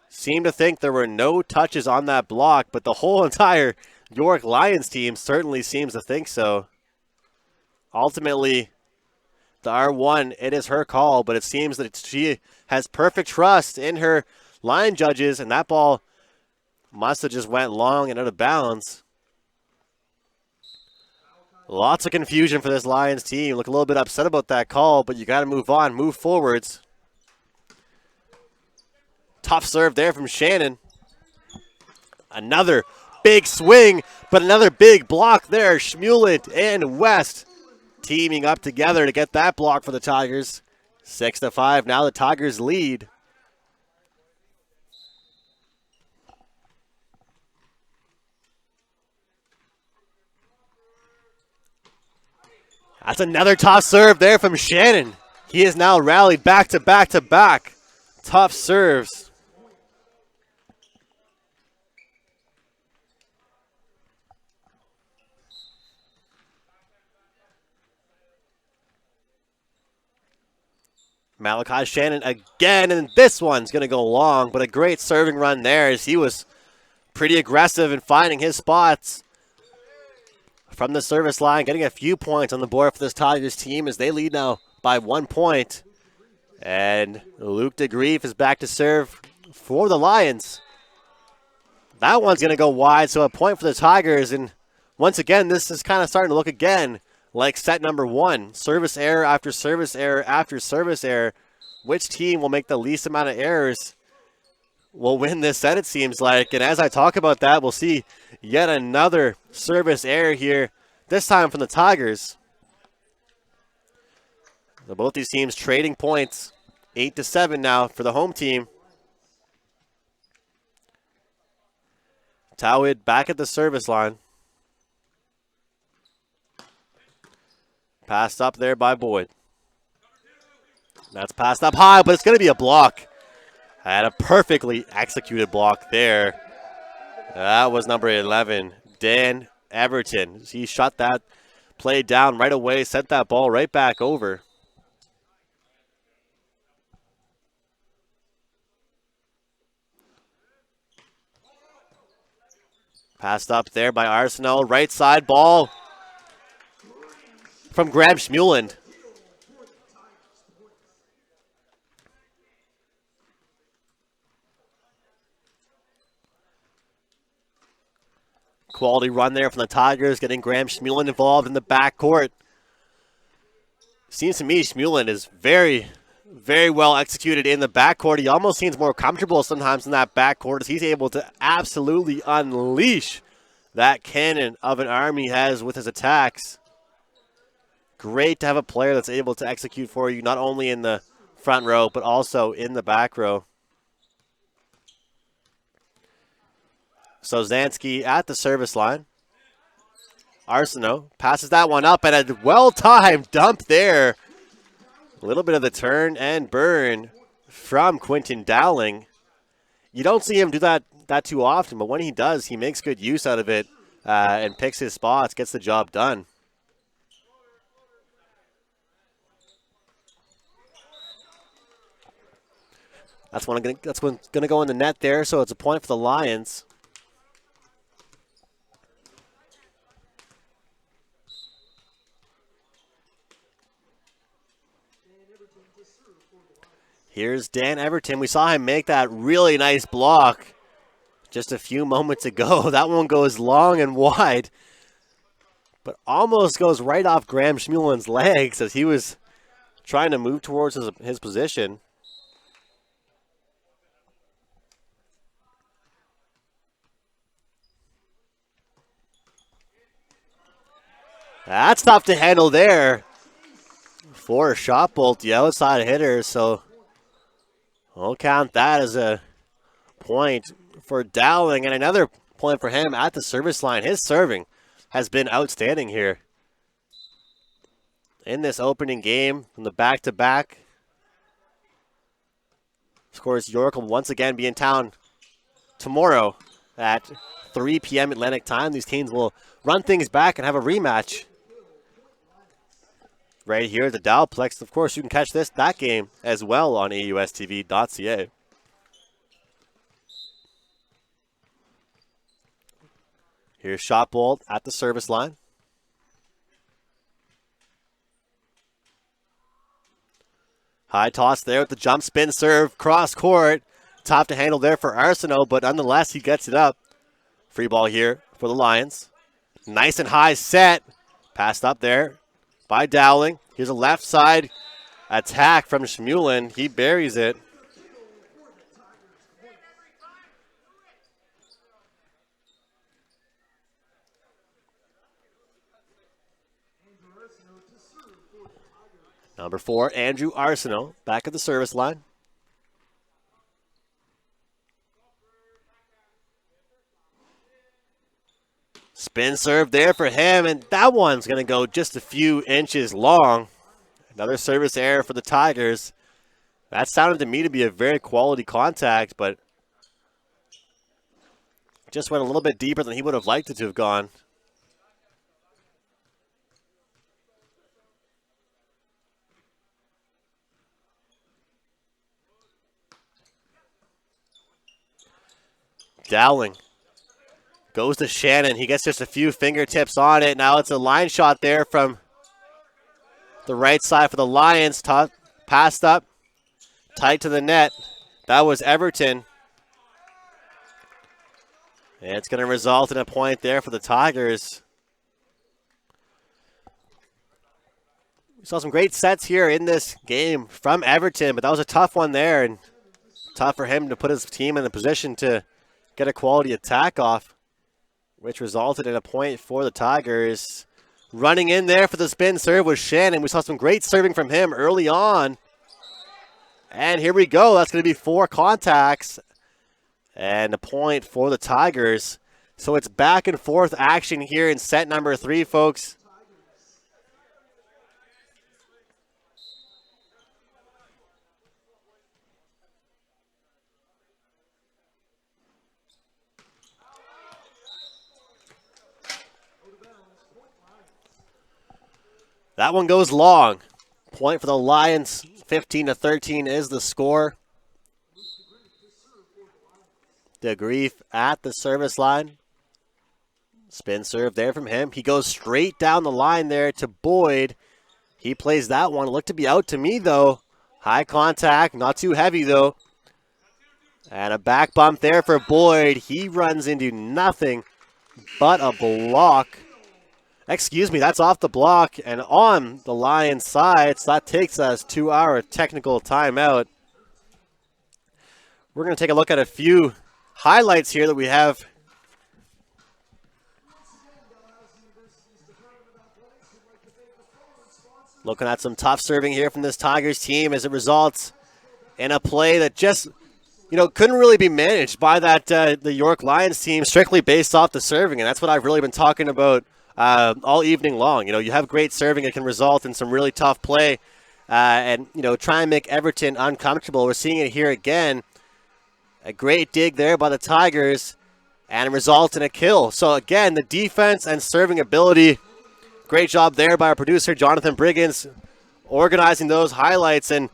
seem to think there were no touches on that block, but the whole entire York Lions team certainly seems to think so. Ultimately, the R1, it is her call, but it seems that she has perfect trust in her line judges, and that ball must have just went long and out of bounds. Lots of confusion for this Lions team. Look a little bit upset about that call, but you got to move on, move forwards. Tough serve there from Shannon. Another big swing, but another big block there. Schmulant and West teaming up together to get that block for the Tigers. 6-5. Now the Tigers lead. That's another tough serve there from Shannon. He has now rallied back to back to back. Tough serves. Malachi Shannon again, and this one's going to go long, but a great serving run there as he was pretty aggressive in finding his spots from the service line, getting a few points on the board for this Tigers team as they lead now by 1 point. And Luke DeGrief is back to serve for the Lions. That one's going to go wide, so a point for the Tigers. And once again, this is kind of starting to look again like set number 1. Service error after service error after service error. Which team will make the least amount of errors will win this set, it seems like. And as I talk about that, we'll see yet another service error here, this time from the Tigers. So both these teams trading points, 8-7 now for the home team. Towid back at the service line. Passed up there by Boyd. That's passed up high, but it's going to be a block. And a perfectly executed block there. That was number 11, Dan Everton. He shot that play down right away, sent that ball right back over. Passed up there by Arsenal. Right side ball from Graham Schmuland. Quality run there from the Tigers, getting Graham Schmuland involved in the backcourt. Seems to me Schmuland is very, very well executed in the backcourt. He almost seems more comfortable sometimes in that backcourt as he's able to absolutely unleash that cannon of an arm he has with his attacks. Great to have a player that's able to execute for you, not only in the front row, but also in the back row. So Zansky at the service line. Arsenault passes that one up, and a well-timed dump there. A little bit of the turn and burn from Quentin Dowling. You don't see him do that too often, but when he does, he makes good use out of it and picks his spots, gets the job done. That's one going to go in the net there, so it's a point for the Lions. Here's Dan Everton. We saw him make that really nice block just a few moments ago. That one goes long and wide, but almost goes right off Graham Schmuland's legs as he was trying to move towards his position. That's tough to handle there for Shotbolt, the outside hitter, so we'll count that as a point for Dowling, and another point for him at the service line. His serving has been outstanding here. in this opening game from the back-to-back. Of course, York will once again be in town tomorrow at 3 p.m. Atlantic time. These teams will run things back and have a rematch right here at the Dowplex. Of course, you can catch that game as well on AUSTV.ca. Here's Shotbolt at the service line. High toss there with the jump spin serve, cross court. Tough to handle there for Arsenault, but nonetheless, he gets it up. Free ball here for the Lions. Nice and high set. Passed up there by Dowling. Here's a left side attack from Schmulin. He buries it. Number 4, Andrew Arsenault, back at the service line. Spin serve there for him, and that one's going to go just a few inches long. Another service error for the Tigers. That sounded to me to be a very quality contact, but just went a little bit deeper than he would have liked it to have gone. Dowling goes to Shannon. He gets just a few fingertips on it. Now it's a line shot there from the right side for the Lions. Passed up, tight to the net. That was Everton. And it's going to result in a point there for the Tigers. We saw some great sets here in this game from Everton, but that was a tough one there, and tough for him to put his team in a position to get a quality attack off, which resulted in a point for the Tigers. Running in there for the spin serve was Shannon. We saw some great serving from him early on. And here we go. That's going to be 4 contacts and a point for the Tigers. So it's back and forth action here in set number 3, folks. That one goes long. Point for the Lions. 15-13 is the score. DeGrief at the service line. Spin serve there from him. He goes straight down the line there to Boyd. He plays that one. Looked to be out to me, though. High contact. Not too heavy, though. And a back bump there for Boyd. He runs into nothing but a block. Excuse me, that's off the block and on the Lions side. So that takes us to our technical timeout. We're going to take a look at a few highlights here that we have. Looking at some tough serving here from this Tigers team as it results in a play that just, couldn't really be managed by that the York Lions team, strictly based off the serving. And that's what I've really been talking about all evening long. You have great serving. It can result in some really tough play and, try and make Everton uncomfortable. We're seeing it here again. A great dig there by the Tigers and it results in a kill. So, again, the defense and serving ability, great job there by our producer, Jonathan Briggins, organizing those highlights. And,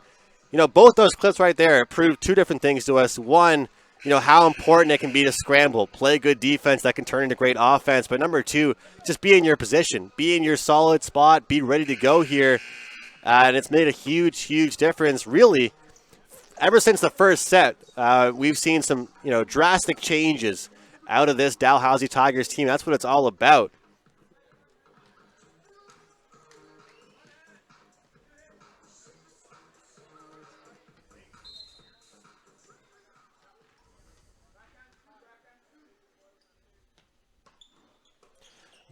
both those clips right there prove 2 different things to us. One, how important it can be to scramble, play good defense that can turn into great offense. But number 2, just be in your position, be in your solid spot, be ready to go here. And it's made a huge, huge difference, really. Ever since the first set, we've seen some, drastic changes out of this Dalhousie Tigers team. That's what it's all about.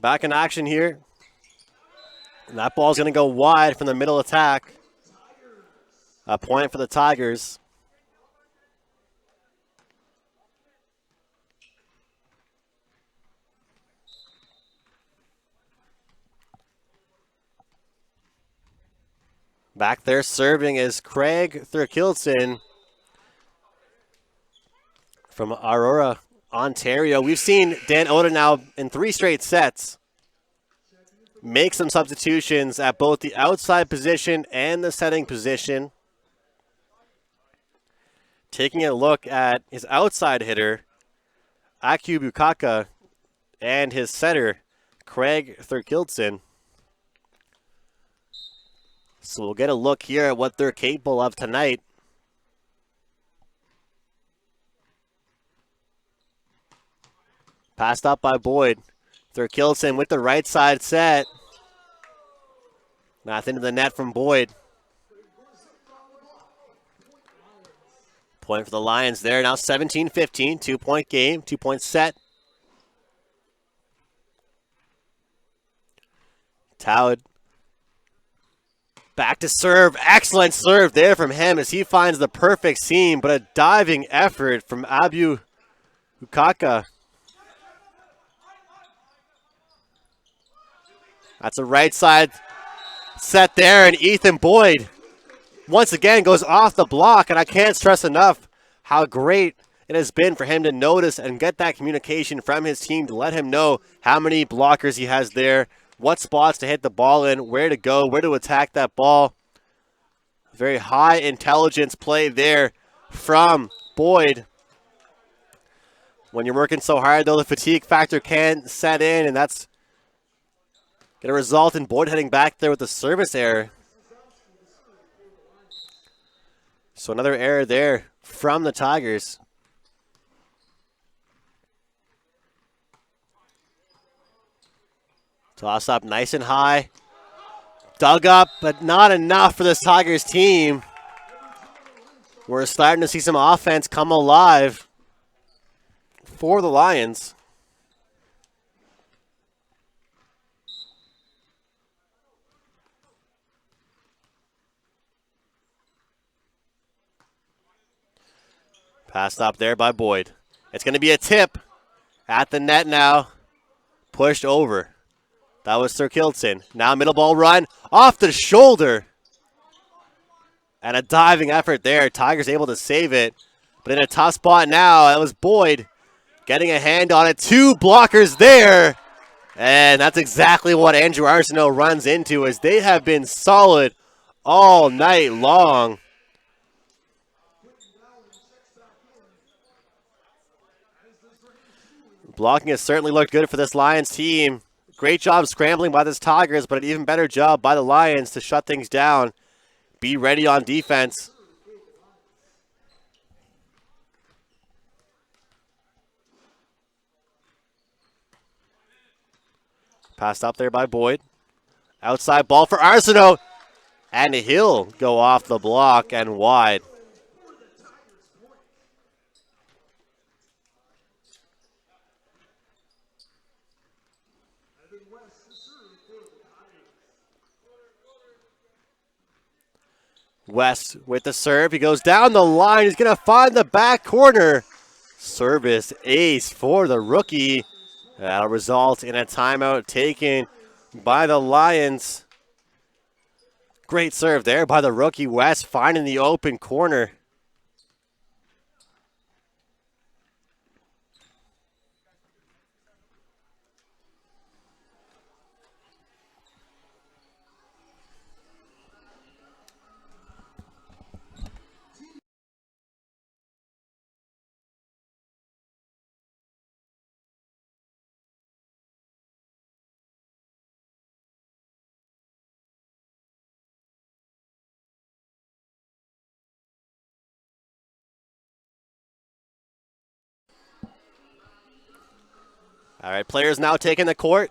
Back in action here. And that ball's going to go wide from the middle attack. A point for the Tigers. Back there serving is Craig Thurkildson from Aurora, Ontario. We've seen Dan Oda now in 3 straight sets make some substitutions at both the outside position and the setting position. Taking a look at his outside hitter, Aku Bukaka, and his setter, Craig Thurkildson. So we'll get a look here at what they're capable of tonight. Passed up by Boyd. Thurkildson with the right side set. Nothing to the net from Boyd. Point for the Lions there. Now 17-15, 2-point game, 2-point set. Towed. Back to serve. Excellent serve there from him as he finds the perfect seam, but a diving effort from Abu Ukaka. That's a right side set there, and Ethan Boyd once again goes off the block, and I can't stress enough how great it has been for him to notice and get that communication from his team to let him know how many blockers he has there, what spots to hit the ball in, where to go, where to attack that ball. Very high intelligence play there from Boyd. When you're working so hard, though, the fatigue factor can set in, and that's going to result in Boyd heading back there with a service error. So another error there from the Tigers. Toss up nice and high. Dug up, but not enough for this Tigers team. We're starting to see some offense come alive for the Lions. Passed up there by Boyd. It's going to be a tip at the net now. Pushed over. That was Thurkildson. Now middle ball run off the shoulder. And a diving effort there. Tigers able to save it. But in a tough spot now, that was Boyd getting a hand on it. 2 blockers there. And that's exactly what Andrew Arsenault runs into, as they have been solid all night long. Blocking has certainly looked good for this Lions team. Great job scrambling by this Tigers, but an even better job by the Lions to shut things down. Be ready on defense. Passed up there by Boyd. Outside ball for Arsenault. And he'll go off the block and wide. West with the serve. He goes down the line. He's going to find the back corner. Service ace for the rookie. That'll result in a timeout taken by the Lions. Great serve there by the rookie West, finding the open corner. All right, players now taking the court.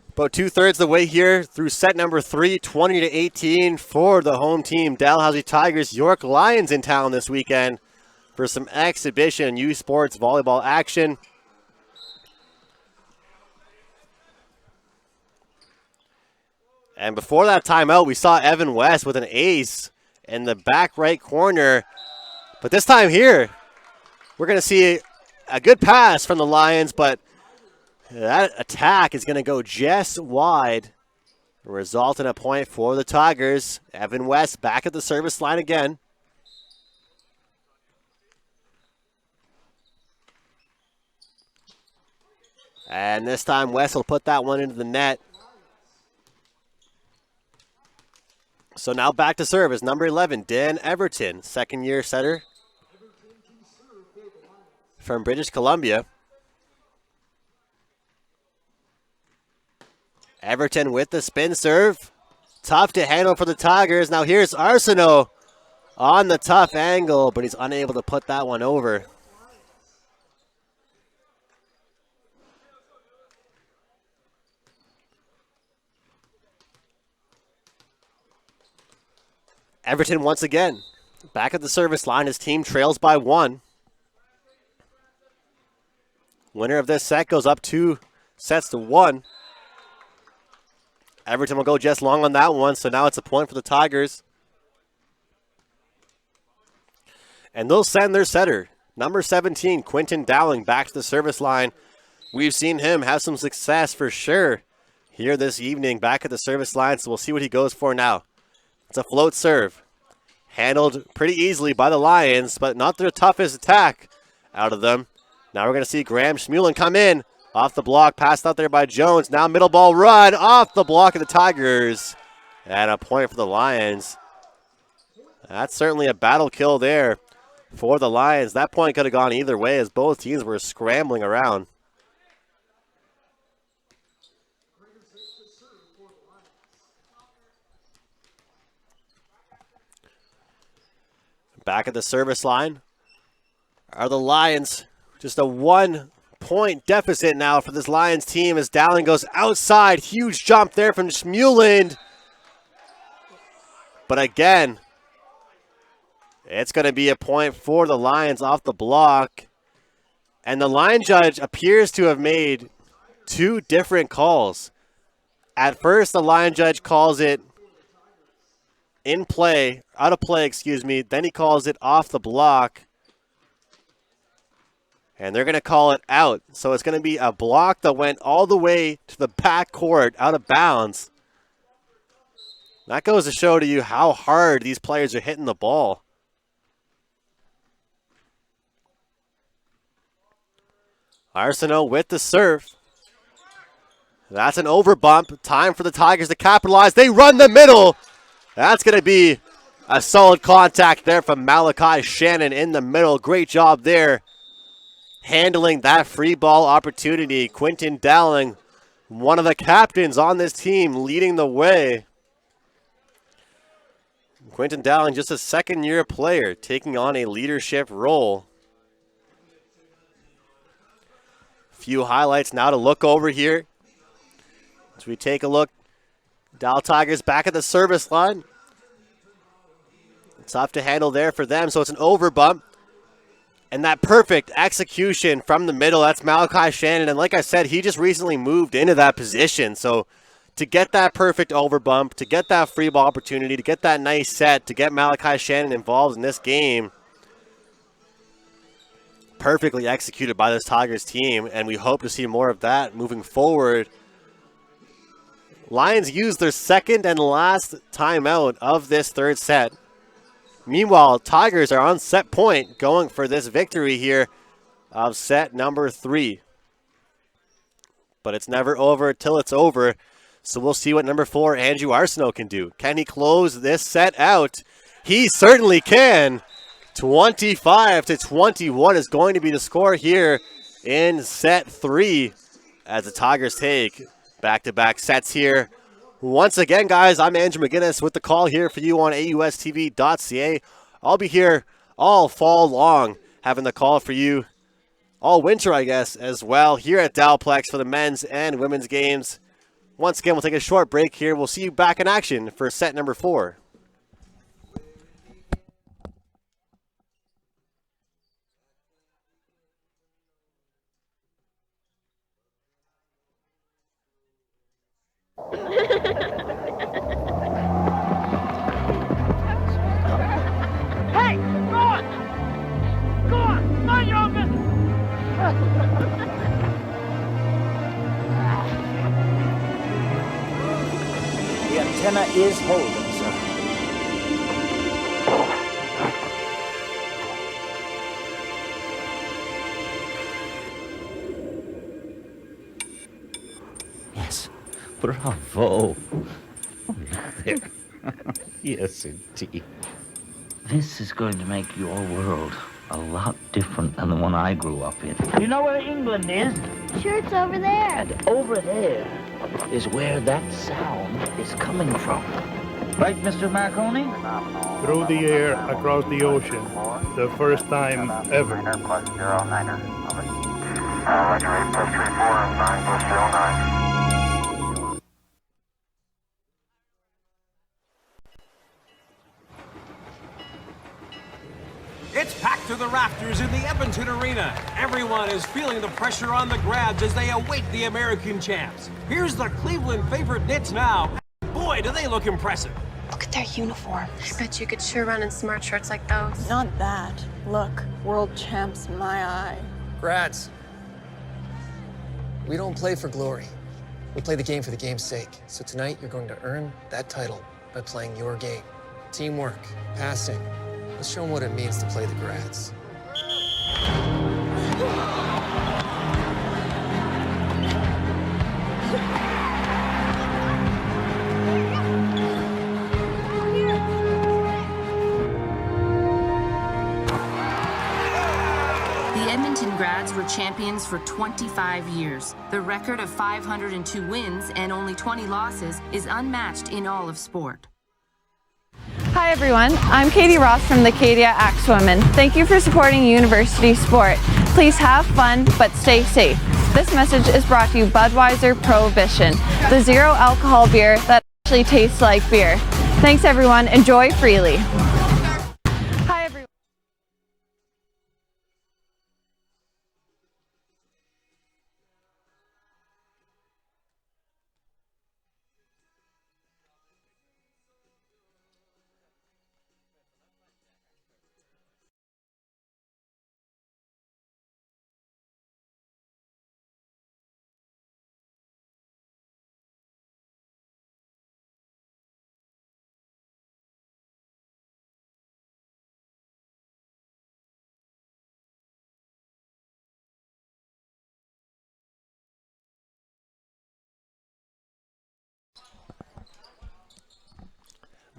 About 2/3 the way here through set number 3, 20-18 for the home team. Dalhousie Tigers, York Lions in town this weekend for some exhibition U Sports volleyball action. And before that timeout, we saw Evan West with an ace in the back right corner. But this time here, we're going to see a good pass from the Lions, but that attack is going to go just wide. Result in a point for the Tigers. Evan West back at the service line again. And this time West will put that one into the net. So now back to serve is number 11, Dan Everton, second-year setter from British Columbia. Everton with the spin serve. Tough to handle for the Tigers. Now here's Arsenault on the tough angle, but he's unable to put that one over. Everton once again back at the service line. His team trails by 1. Winner of this set goes up 2-1. Everton will go just long on that one, so now it's a point for the Tigers. And they'll send their setter, number 17, Quinton Dowling, back to the service line. We've seen him have some success for sure here this evening back at the service line, so we'll see what he goes for now. It's a float serve. Handled pretty easily by the Lions, but not their toughest attack out of them. Now we're going to see Graham Schmulin come in. Off the block, passed out there by Jones. Now middle ball run off the block of the Tigers. And a point for the Lions. That's certainly a battle kill there for the Lions. That point could have gone either way as both teams were scrambling around. Back at the service line are the Lions. Just a 1-point deficit now for this Lions team as Dowling goes outside. Huge jump there from Schmulin. But again, it's going to be a point for the Lions off the block. And the line judge appears to have made 2 different calls. At first, the line judge calls it out of play, excuse me. Then he calls it off the block. And they're going to call it out. So it's going to be a block that went all the way to the back court, out of bounds. That goes to show to you how hard these players are hitting the ball. Arsenault with the serve. That's an overbump. Time for the Tigers to capitalize. They run the middle. That's going to be a solid contact there from Malachi Shannon in the middle. Great job there handling that free ball opportunity. Quinton Dowling, one of the captains on this team, leading the way. Quinton Dowling, just a second-year player, taking on a leadership role. Few highlights now to look over here. As we take a look, Dow Tigers back at the service line. Tough to handle there for them, so it's an overbump. And that perfect execution from the middle, that's Malachi Shannon. And like I said, he just recently moved into that position. So to get that perfect overbump, to get that free ball opportunity, to get that nice set, to get Malachi Shannon involved in this game, perfectly executed by this Tigers team. And we hope to see more of that moving forward. Lions use their second and last timeout of this third set. Meanwhile, Tigers are on set point going for this victory here of set number 3. But it's never over till it's over. So we'll see what number 4, Andrew Arsenault, can do. Can he close this set out? He certainly can. 25-21 is going to be the score here in set 3 as the Tigers take back-to-back sets here. Once again, guys, I'm Andrew McGinnis with the call here for you on AUSTV.ca. I'll be here all fall long having the call for you all winter, I guess, as well here at Dowplex for the men's and women's games. Once again, we'll take a short break here. We'll see you back in action for set number 4. Hey, go on! Go on! Mind your own business! antenna is holding, sir. Yes. Bravo. Oh, look there. Yes, indeed. This is going to make your world a lot different than the one I grew up in. You know where England is? Sure, it's over there. And over there is where that sound is coming from. Right, Mr. Marconi? Through the air, across the ocean. The first time ever. Roger, 8+34, 9+09. It's packed to the rafters in the Edmonton Arena. Everyone is feeling the pressure on the Grabs as they await the American champs. Here's the Cleveland favorite Knits now. Boy, do they look impressive. Look at their uniforms. I bet you could sure run in smart shirts like those. Not that. Look, world champs in my eye. Grads, we don't play for glory. We play the game for the game's sake. So tonight, you're going to earn that title by playing your game. Teamwork, passing. Let's show them what it means to play the Grads. The Edmonton Grads were champions for 25 years. The record of 502 wins and only 20 losses is unmatched in all of sport. Hi everyone, I'm Katie Ross from the Acadia Axwomen. Thank you for supporting university sport. Please have fun, but stay safe. This message is brought to you Budweiser Prohibition, the zero alcohol beer that actually tastes like beer. Thanks everyone, enjoy freely. Hi everyone.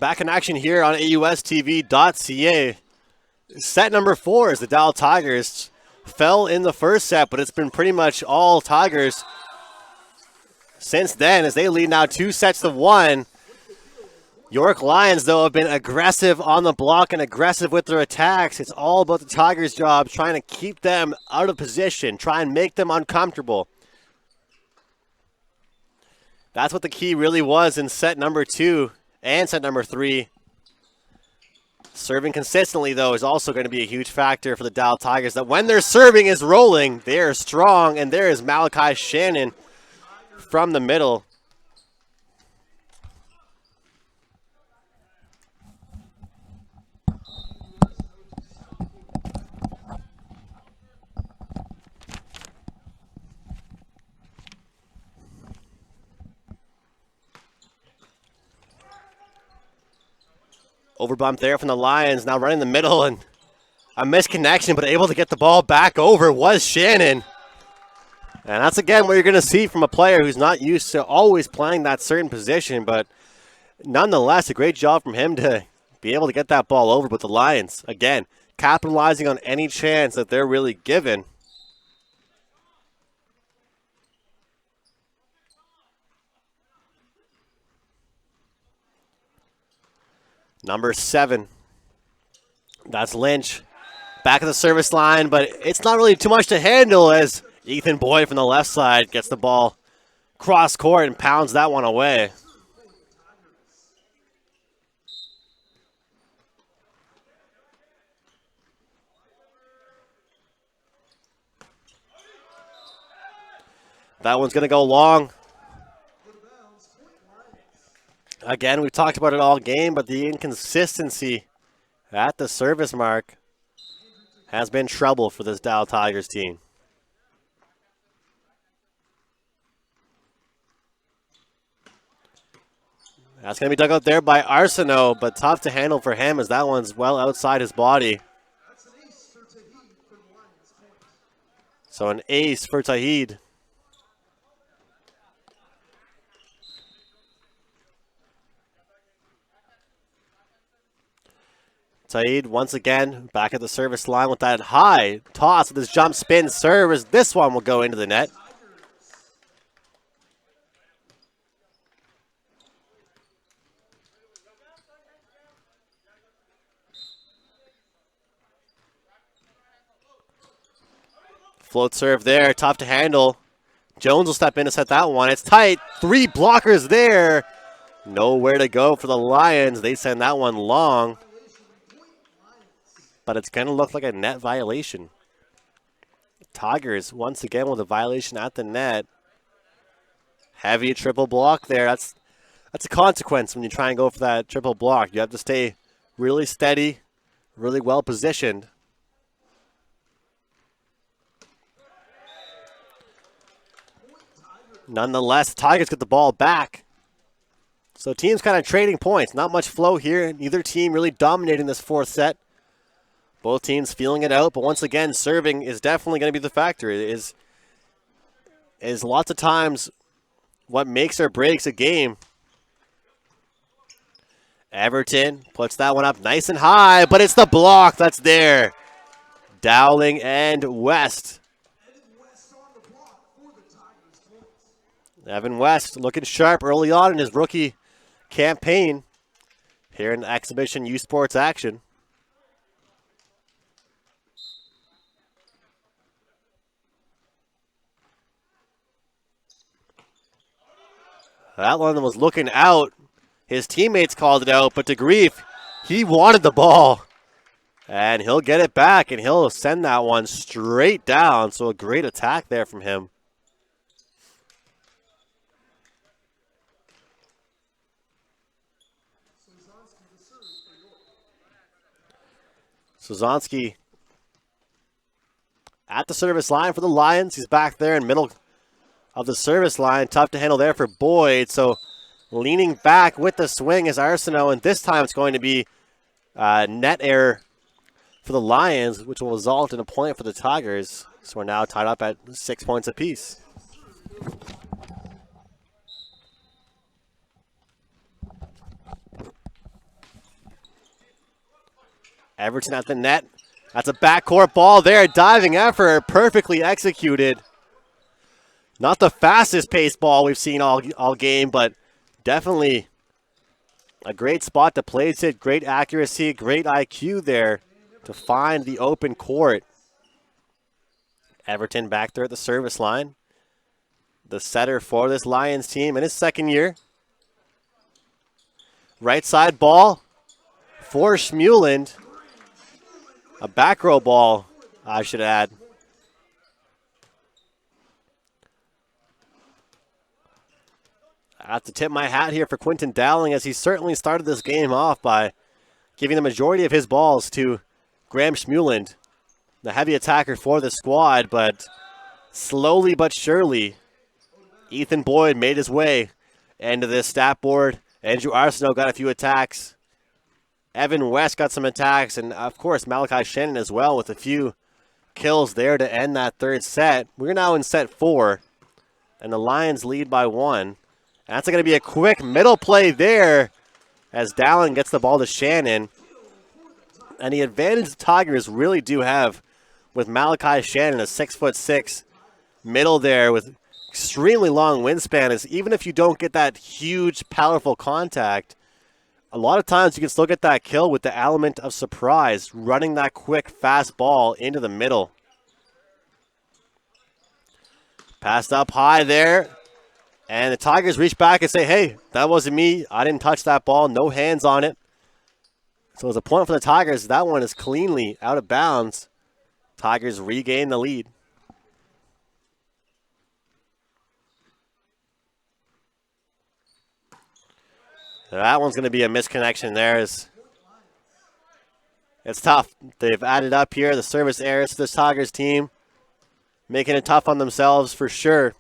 Back in action here on AUSTV.ca. Set number 4 is the Dow Tigers. Fell in the first set, but it's been pretty much all Tigers since then as they lead now 2-1. York Lions, though, have been aggressive on the block and aggressive with their attacks. It's all about the Tigers' job, trying to keep them out of position, try and make them uncomfortable. That's what the key really was in set number 2 and set number 3. Serving consistently, though, is also going to be a huge factor for the Dow Tigers. That when their serving is rolling, they are strong, and there is Malachi Shannon from the middle. Overbump there from the Lions, now running the middle, and a misconnection, but able to get the ball back over was Shannon. And that's, again, what you're going to see from a player who's not used to always playing that certain position, but nonetheless, a great job from him to be able to get that ball over. But the Lions, again, capitalizing on any chance that they're really given. Number 7, that's Lynch. Back of the service line, but it's not really too much to handle as Ethan Boyd from the left side gets the ball cross court and pounds that one away. That one's going to go long. Again, we've talked about it all game, but the inconsistency at the service mark has been trouble for this Dow Tigers team. That's going to be dug out there by Arsenault, but tough to handle for him as that one's well outside his body. So an ace for Tahid. Tahid once again back at the service line with that high toss with his jump spin serve as this one will go into the net. Float serve there, tough to handle. Jones will step in to set that one. It's tight. 3 blockers there. Nowhere to go for the Lions. They send that one long. But it's going to look like a net violation. Tigers once again with a violation at the net. Heavy triple block there. That's a consequence when you try and go for that triple block. You have to stay really steady, really well positioned. Nonetheless, Tigers get the ball back. So teams kind of trading points. Not much flow here. Neither team really dominating this fourth set. Both teams feeling it out, but once again, serving is definitely going to be the factor. It is lots of times what makes or breaks a game. Everton puts that one up nice and high, but it's the block that's there. Dowling and West. Evan West looking sharp early on in his rookie campaign here in Exhibition U Sports action. That one was looking out. His teammates called it out, but to grief, he wanted the ball. And he'll get it back, and he'll send that one straight down. So a great attack there from him. Suzanski at the service line for the Lions. He's back there in middle of the service line. Tough to handle there for Boyd. So leaning back with the swing is Arsenault, and this time it's going to be net error for the Lions, which will result in a point for the Tigers. So we're now tied up at 6 points apiece. Everton at the net. That's a backcourt ball there. Diving effort, perfectly executed. Not the fastest paced ball we've seen all game, but definitely a great spot to place it. Great accuracy, great IQ there to find the open court. Everton back there at the service line. The setter for this Lions team in his second year. Right side ball for Schmuland. A back row ball, I should add. I have to tip my hat here for Quinton Dowling, as he certainly started this game off by giving the majority of his balls to Graham Schmuland, the heavy attacker for the squad, but slowly but surely, Ethan Boyd made his way into this stat board. Andrew Arsenault got a few attacks. Evan West got some attacks, and of course Malachi Shannon as well with a few kills there to end that third set. We're now in set 4, and the Lions lead by 1. And that's going to be a quick middle play there as Dowling gets the ball to Shannon. And the advantage the Tigers really do have with Malachi Shannon, a 6'6" middle there with extremely long wingspan, is even if you don't get that huge, powerful contact, a lot of times you can still get that kill with the element of surprise, running that quick, fast ball into the middle. Passed up high there. And the Tigers reach back and say, hey, that wasn't me. I didn't touch that ball. No hands on it. So it's a point for the Tigers. That one is cleanly out of bounds. Tigers regain the lead. That one's going to be a misconnection there. It's tough. They've added up here the service errors to this Tigers team, making it tough on themselves for sure.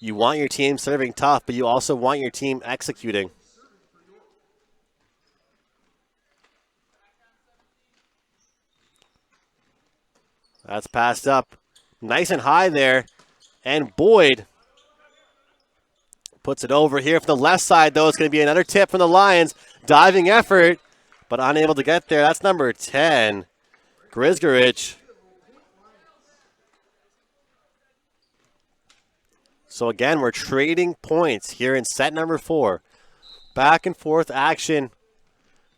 You want your team serving tough, but you also want your team executing. That's passed up nice and high there. And Boyd puts it over here from the left side, though. It's going to be another tip from the Lions. Diving effort, but unable to get there. That's number 10, Grisgarich. So again, we're trading points here in set number 4. Back and forth action.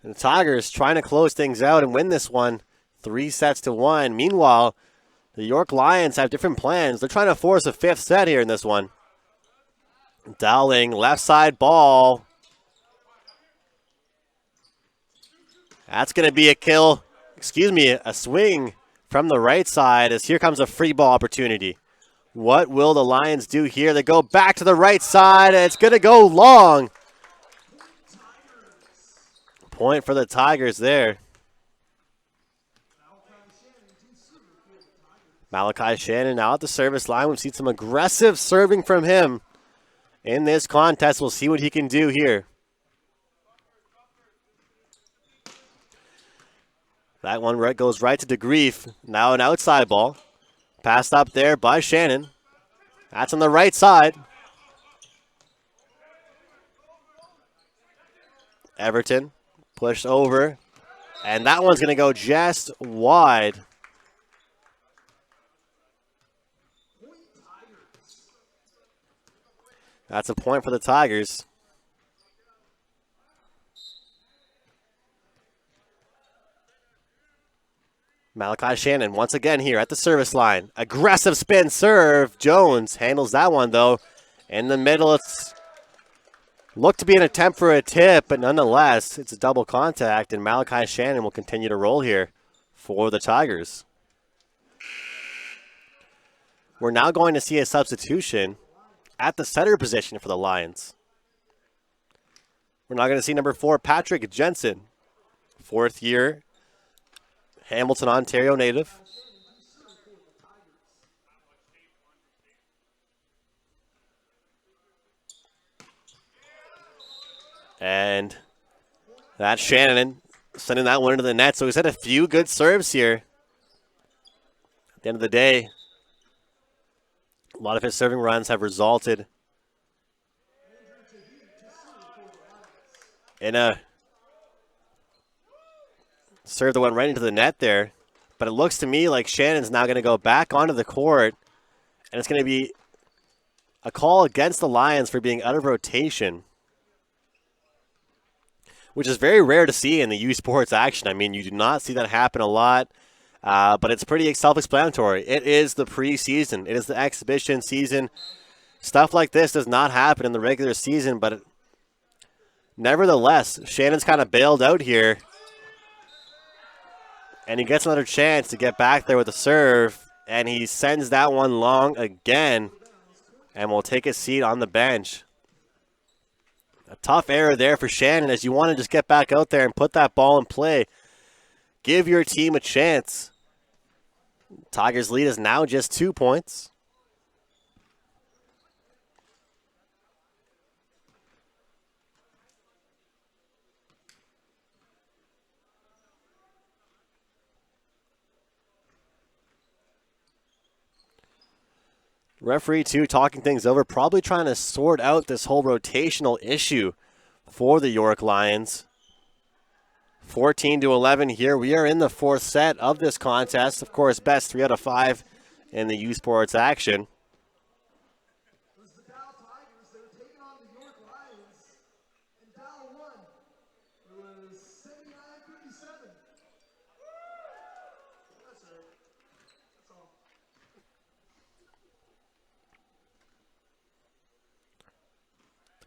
And the Tigers trying to close things out and win this one 3-1. Meanwhile, the York Lions have different plans. They're trying to force a 5th set here in this one. Dowling, left side ball. That's going to be a swing from the right side as here comes a free ball opportunity. What will the Lions do here? They go back to the right side, and it's going to go long. Point for the Tigers there. Malachi Shannon now at the service line. We've seen some aggressive serving from him in this contest. We'll see what he can do here. That one goes right to DeGrief. Now an outside ball. Passed up there by Shannon. That's on the right side. Everton pushed over. And that one's going to go just wide. That's a point for the Tigers. Malachi Shannon once again here at the service line. Aggressive spin serve. Jones handles that one, though. In the middle, it's looked to be an attempt for a tip, but nonetheless, it's a double contact, and Malachi Shannon will continue to roll here for the Tigers. We're now going to see a substitution at the center position for the Lions. We're now going to see number 4, Patrick Jensen, 4th year Hamilton, Ontario native. And that's Shannon sending that one into the net. So he's had a few good serves here. At the end of the day, a lot of his serving runs have resulted in a serve that went right into the net there. But it looks to me like Shannon's now going to go back onto the court, and it's going to be a call against the Lions for being out of rotation, which is very rare to see in the U Sports action. I mean, you do not see that happen a lot, but it's pretty self-explanatory. It is the preseason. It is the exhibition season. Stuff like this does not happen in the regular season, but nevertheless, Shannon's kind of bailed out here. And he gets another chance to get back there with a serve, and he sends that one long again, and will take a seat on the bench. A tough error there for Shannon as you want to just get back out there and put that ball in play. Give your team a chance. Tigers' lead is now just 2 points. Referee 2 talking things over, probably trying to sort out this whole rotational issue for the York Lions. 14-11 here. We are in the 4th set of this contest. Of course, best 3 out of 5 in the U Sports action.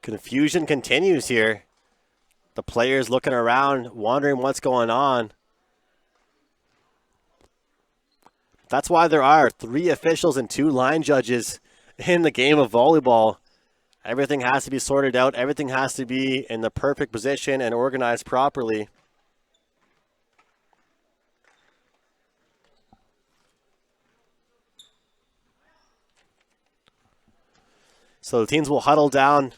Confusion continues here. The players looking around, wondering what's going on. That's why there are 3 officials and 2 line judges in the game of volleyball. Everything has to be sorted out. Everything has to be in the perfect position and organized properly. So the teams will huddle down.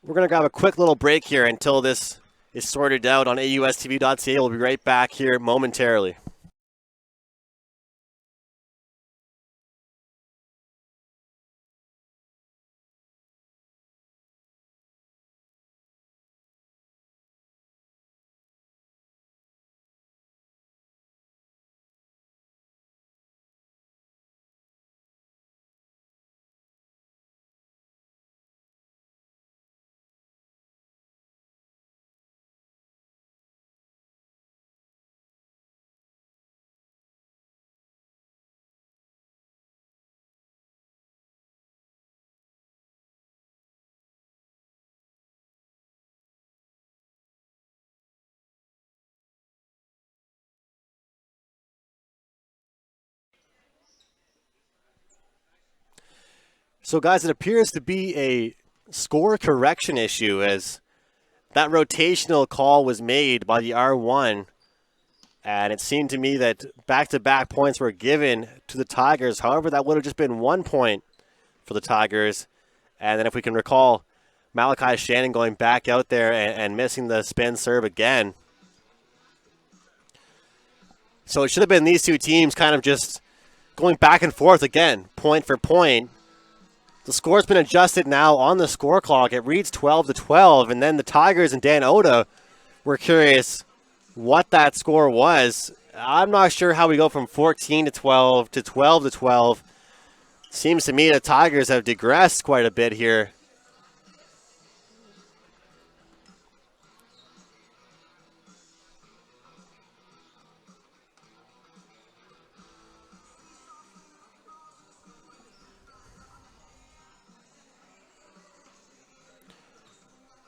We're going to grab a quick little break here until this is sorted out on AUSTV.ca. We'll be right back here momentarily. So, guys, it appears to be a score correction issue as that rotational call was made by the R1, and it seemed to me that back-to-back points were given to the Tigers. However, that would have just been 1 point for the Tigers. And then if we can recall, Malachi Shannon going back out there and missing the spin serve again. So it should have been these two teams kind of just going back and forth again, point for point. The score's been adjusted now on the score clock. It reads 12-12, and then the Tigers and Dan Oda were curious what that score was. I'm not sure how we go from 14-12 to 12-12. Seems to me the Tigers have digressed quite a bit here.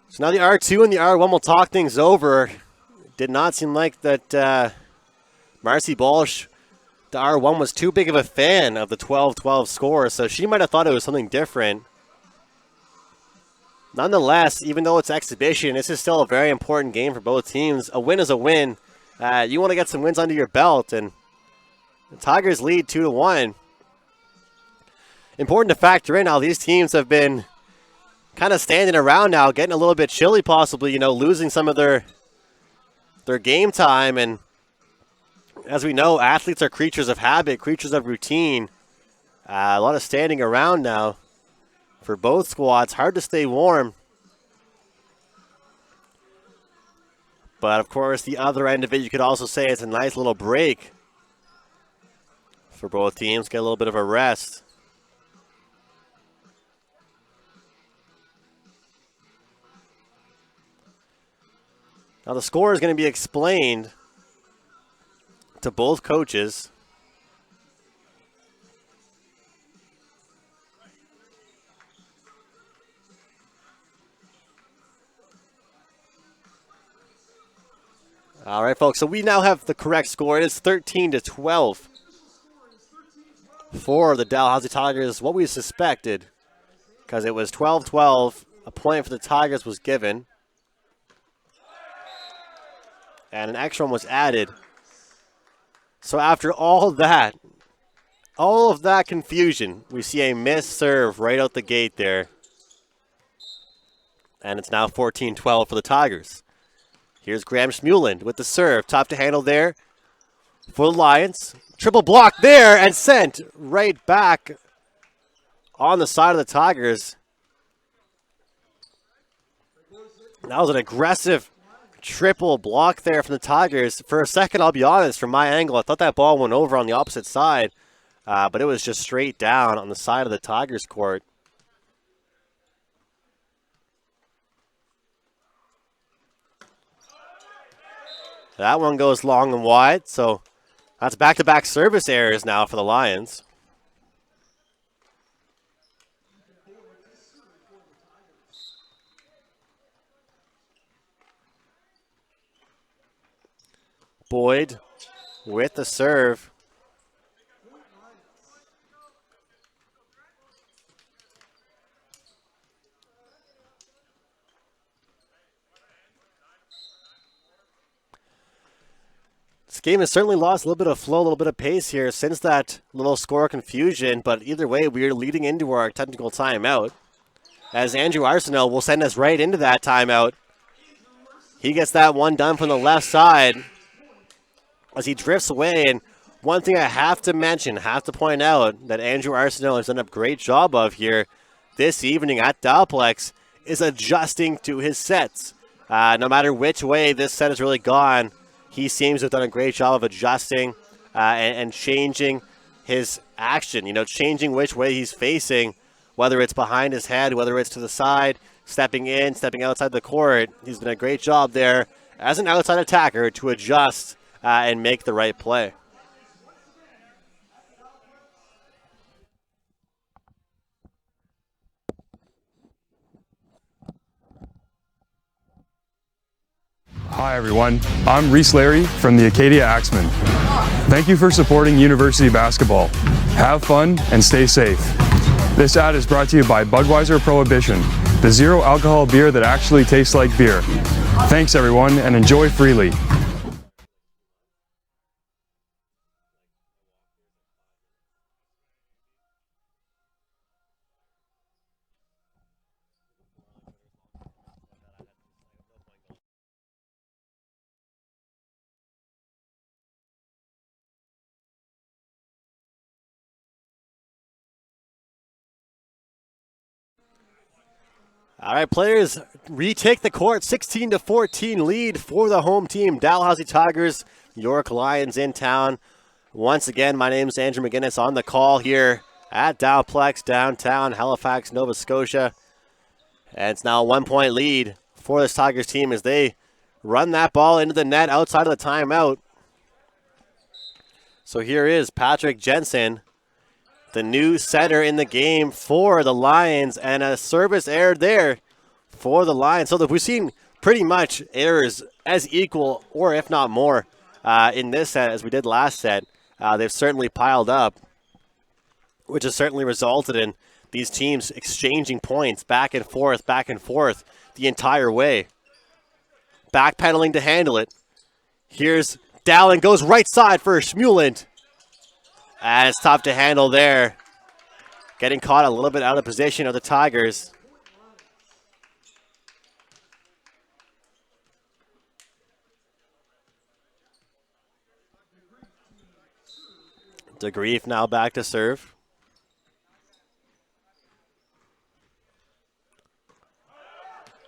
So now the R2 and the R1 will talk things over. It did not seem like that Marcy Balch, the R1, was too big of a fan of the 12-12 score, so she might have thought it was something different. Nonetheless, even though it's exhibition, this is still a very important game for both teams. A win is a win. You want to get some wins under your belt, and the Tigers lead 2-1. Important to factor in how these teams have been kind of standing around now, getting a little bit chilly possibly, you know, losing some of their game time. And as we know, athletes are creatures of habit, creatures of routine. A lot of standing around now for both squads. Hard to stay warm. But, of course, the other end of it, you could also say it's a nice little break for both teams. Get a little bit of a rest. Now the score is going to be explained to both coaches. All right, folks, so we now have the correct score. It is 13-12 for the Dalhousie Tigers, what we suspected, because it was 12-12. A point for the Tigers was given. And an extra one was added. So after all of that confusion, we see a missed serve right out the gate there. And it's now 14-12 for the Tigers. Here's Graham Schmuland with the serve. Top to handle there for the Lions. Triple block there and sent right back on the side of the Tigers. That was an aggressive triple block there from the Tigers. For a second, I'll be honest, from my angle, I thought that ball went over on the opposite side, but it was just straight down on the side of the Tigers court. That one goes long and wide, so that's back-to-back service errors now for the Lions. Boyd with the serve. This game has certainly lost a little bit of flow, a little bit of pace here since that little score confusion, but either way, we are leading into our technical timeout, as Andrew Arsenault will send us right into that timeout. He gets that one done from the left side as he drifts away. And one thing I have to mention, have to point out, that Andrew Arsenault has done a great job of here this evening at Dalplex is adjusting to his sets. No matter which way this set has really gone, he seems to have done a great job of adjusting and changing his action, changing which way he's facing, whether it's behind his head, whether it's to the side, stepping in, stepping outside the court. He's done a great job there as an outside attacker to adjust and make the right play. Hi everyone, I'm Reese Larry from the Acadia Axemen. Thank you for supporting university basketball. Have fun and stay safe. This ad is brought to you by Budweiser Prohibition, the zero alcohol beer that actually tastes like beer. Thanks everyone and enjoy freely. All right, players retake the court. 16-14 lead for the home team. Dalhousie Tigers, York Lions in town. Once again, my name is Andrew McGinnis on the call here at Dalplex downtown Halifax, Nova Scotia. And it's now a 1-point lead for this Tigers team as they run that ball into the net outside of the timeout. So here is Patrick Jensen, the new setter in the game for the Lions, and a service error there for the Lions. So we've seen pretty much errors as equal, or if not more, in this set as we did last set. They've certainly piled up, which has certainly resulted in these teams exchanging points back and forth the entire way. Backpedaling to handle it. Here's Dallin, goes right side for Schmuland. And it's tough to handle there. Getting caught a little bit out of position of the Tigers. DeGrief now back to serve.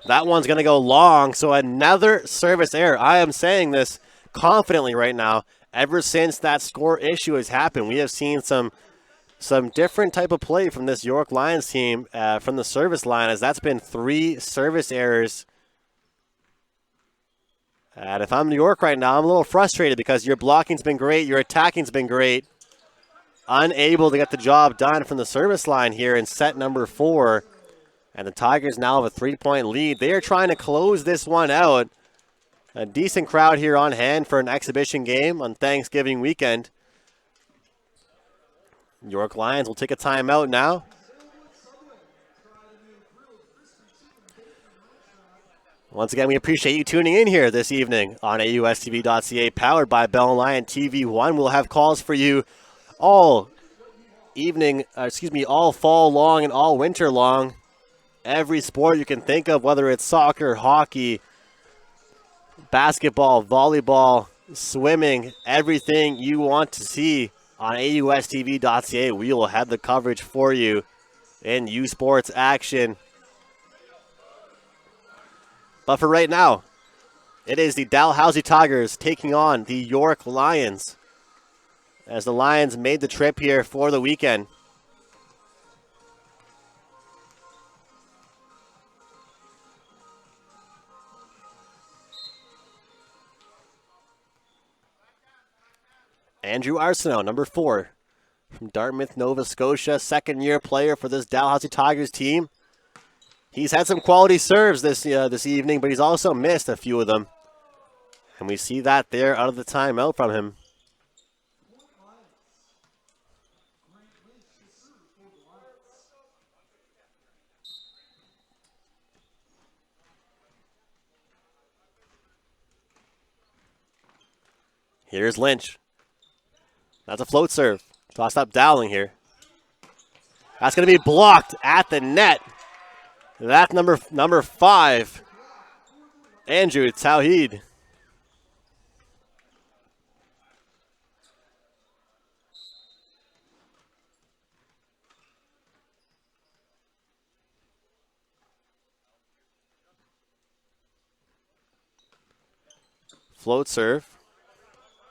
That one's going to go long, so another service error. I am saying this confidently right now. Ever since that score issue has happened, we have seen some different type of play from this York Lions team from the service line, as that's been 3 service errors. And if I'm New York right now, I'm a little frustrated because your blocking's been great, your attacking's been great. Unable to get the job done from the service line here in set number 4. And the Tigers now have a 3-point lead. They are trying to close this one out. A decent crowd here on hand for an exhibition game on Thanksgiving weekend. York Lions will take a timeout now. Once again, we appreciate you tuning in here this evening on AUSTV.ca, powered by Bell & Lion TV1. We'll have calls for you all all fall long and all winter long. Every sport you can think of, whether it's soccer, hockey, basketball, volleyball, swimming, everything you want to see on AUSTV.ca. We will have the coverage for you in U Sports action. But for right now, it is the Dalhousie Tigers taking on the York Lions, as the Lions made the trip here for the weekend. Andrew Arsenault, number 4, from Dartmouth, Nova Scotia, second-year player for this Dalhousie Tigers team. He's had some quality serves this evening, but he's also missed a few of them. And we see that there out of the timeout from him. Here's Lynch. That's a float serve. Tossed up Dowling here. That's going to be blocked at the net. That's number 5, Andrew Tauhid. Float serve.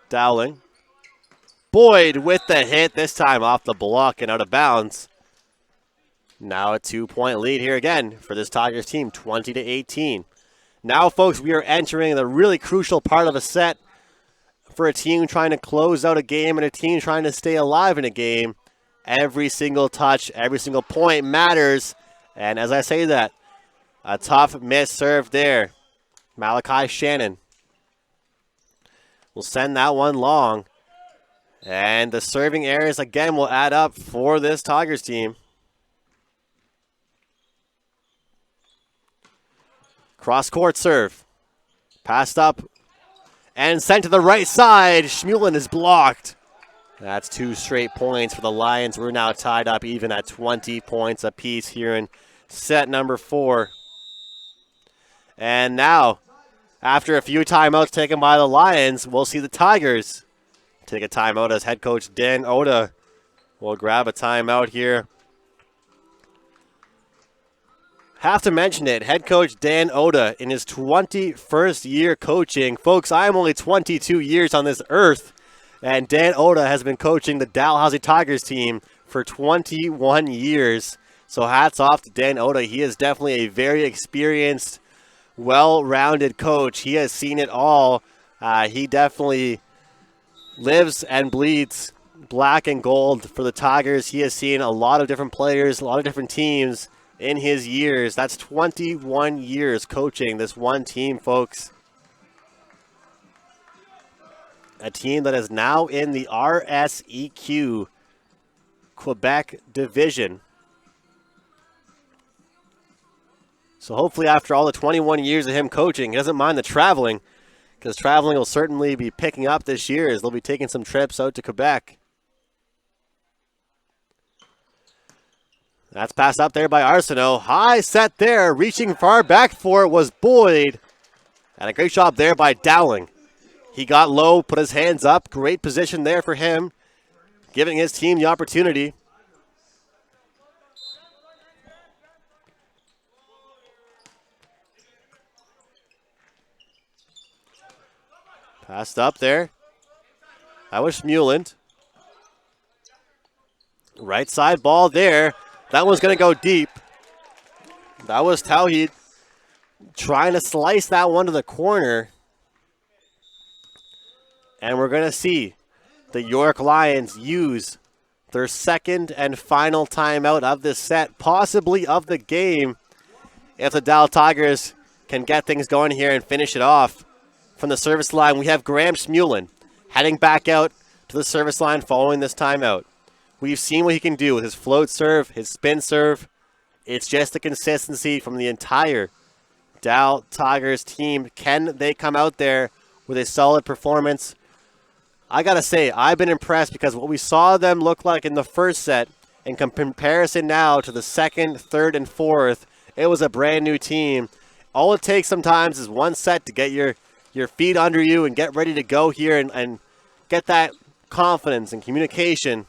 Dowling. Boyd with the hit, this time off the block and out of bounds. Now a 2-point lead here again for this Tigers team, 20-18. Now, folks, we are entering the really crucial part of a set for a team trying to close out a game and a team trying to stay alive in a game. Every single touch, every single point matters. And as I say that, a tough miss serve there. Malachi Shannon will send that one long. And the serving errors again will add up for this Tigers team. Cross-court serve. Passed up and sent to the right side. Schmulin is blocked. That's 2 straight points for the Lions. We're now tied up even at 20 points apiece here in set number 4. And now, after a few timeouts taken by the Lions, we'll see the Tigers take a timeout as head coach Dan Oda will grab a timeout here. Have to mention it, head coach Dan Oda in his 21st year coaching. Folks, I am only 22 years on this earth, and Dan Oda has been coaching the Dalhousie Tigers team for 21 years. So hats off to Dan Oda. He is definitely a very experienced, well-rounded coach. He has seen it all. He definitely lives and bleeds black and gold for the Tigers. He has seen a lot of different players, a lot of different teams in his years. That's 21 years coaching this one team, folks. A team that is now in the RSEQ Quebec division. So hopefully after all the 21 years of him coaching, he doesn't mind the traveling, because traveling will certainly be picking up this year as they'll be taking some trips out to Quebec. That's passed up there by Arsenault. High set there. Reaching far back for it was Boyd. And a great job there by Dowling. He got low, put his hands up. Great position there for him, giving his team the opportunity. Passed up there. That was Schmuland. Right side ball there. That one's going to go deep. That was Tauhid trying to slice that one to the corner. And we're going to see the York Lions use their second and final timeout of this set, possibly of the game, if the Dal Tigers can get things going here and finish it off. From the service line, we have Graham Schmulin heading back out to the service line following this timeout. We've seen what he can do with his float serve, his spin serve. It's just the consistency from the entire Dal Tigers team. Can they come out there with a solid performance? I got to say, I've been impressed because what we saw them look like in the first set, in comparison now to the second, third, and fourth, it was a brand new team. All it takes sometimes is one set to get your feet under you and get ready to go here and get that confidence and communication.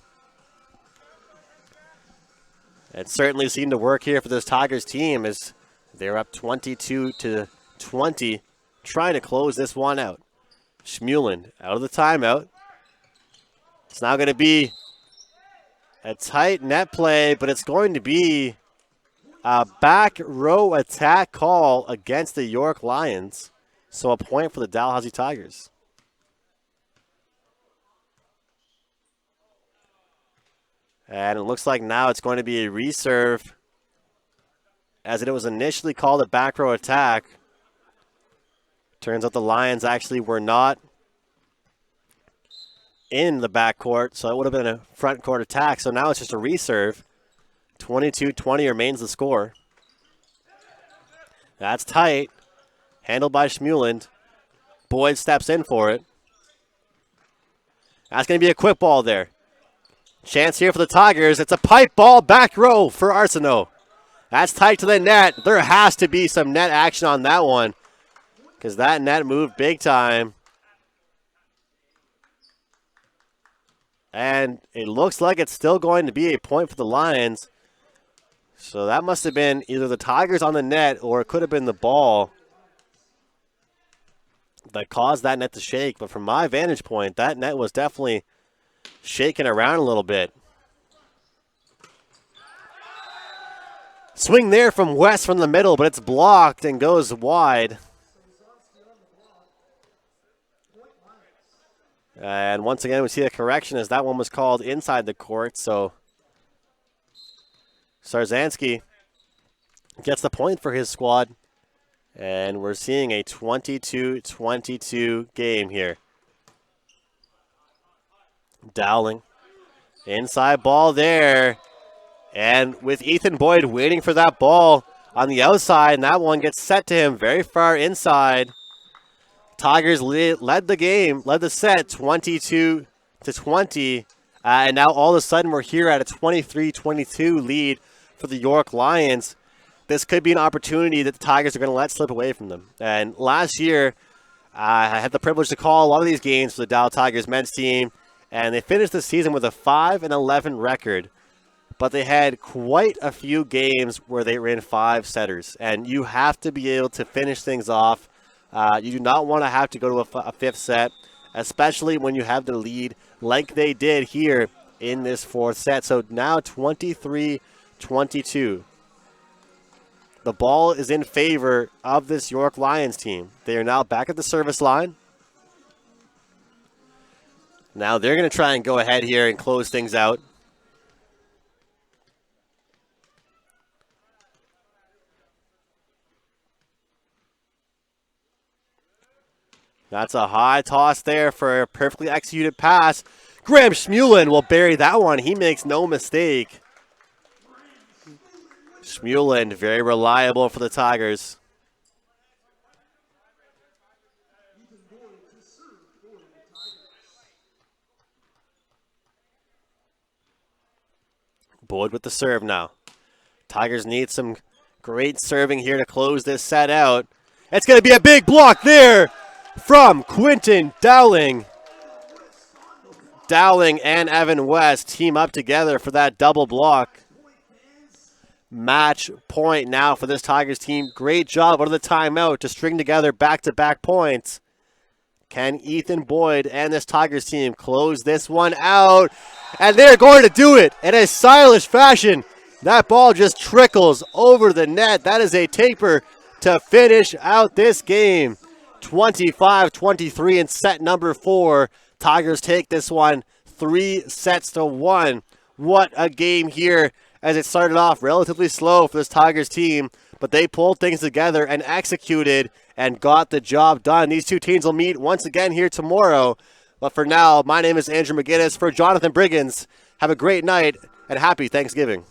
It certainly seemed to work here for this Tigers team as they're up 22-20, trying to close this one out. Schmulin out of the timeout. It's now going to be a tight net play, but it's going to be a back row attack call against the York Lions. So a point for the Dalhousie Tigers. And it looks like now it's going to be a reserve, as it was initially called a back row attack. Turns out the Lions actually were not in the backcourt, so it would have been a front court attack. So now it's just a reserve. 22-20 remains the score. That's tight. Handled by Schmuland. Boyd steps in for it. That's going to be a quick ball there. Chance here for the Tigers. It's a pipe ball back row for Arsenault. That's tight to the net. There has to be some net action on that one because that net moved big time. And it looks like it's still going to be a point for the Lions. So that must have been either the Tigers on the net or it could have been the ball that caused that net to shake. But from my vantage point, that net was definitely shaking around a little bit. Swing there from West from the middle, but it's blocked and goes wide. And once again, we see a correction as that one was called inside the court. So Starzanski gets the point for his squad. And we're seeing a 22-22 game here. Dowling. Inside ball there. And with Ethan Boyd waiting for that ball on the outside, and that one gets set to him very far inside. Tigers led the game, led the set 22-20. And now all of a sudden we're here at a 23-22 lead for the York Lions. This could be an opportunity that the Tigers are going to let slip away from them. And last year, I had the privilege to call a lot of these games for the Dow Tigers men's team, and they finished the season with a 5-11 record. But they had quite a few games where they were in 5-setters, and you have to be able to finish things off. You do not want to have to go to a fifth set, especially when you have the lead like they did here in this fourth set. So now 23-22. The ball is in favor of this York Lions team. They are now back at the service line. Now they're going to try and go ahead here and close things out. That's a high toss there for a perfectly executed pass. Graham Schmulin will bury that one. He makes no mistake. Schmulin, very reliable for the Tigers. Boyd with the serve now. Tigers need some great serving here to close this set out. It's going to be a big block there from Quinton Dowling. Dowling and Evan West team up together for that double block. Match point now for this Tigers team. Great job out of the timeout to string together back-to-back points. Can Ethan Boyd and this Tigers team close this one out? And they're going to do it in a stylish fashion. That ball just trickles over the net. That is a taper to finish out this game. 25-23 in set number 4. Tigers take this one 3-1. What a game here, as it started off relatively slow for this Tigers team, but they pulled things together and executed and got the job done. These two teams will meet once again here tomorrow. But for now, my name is Andrew McGinnis. For Jonathan Briggins, have a great night and happy Thanksgiving.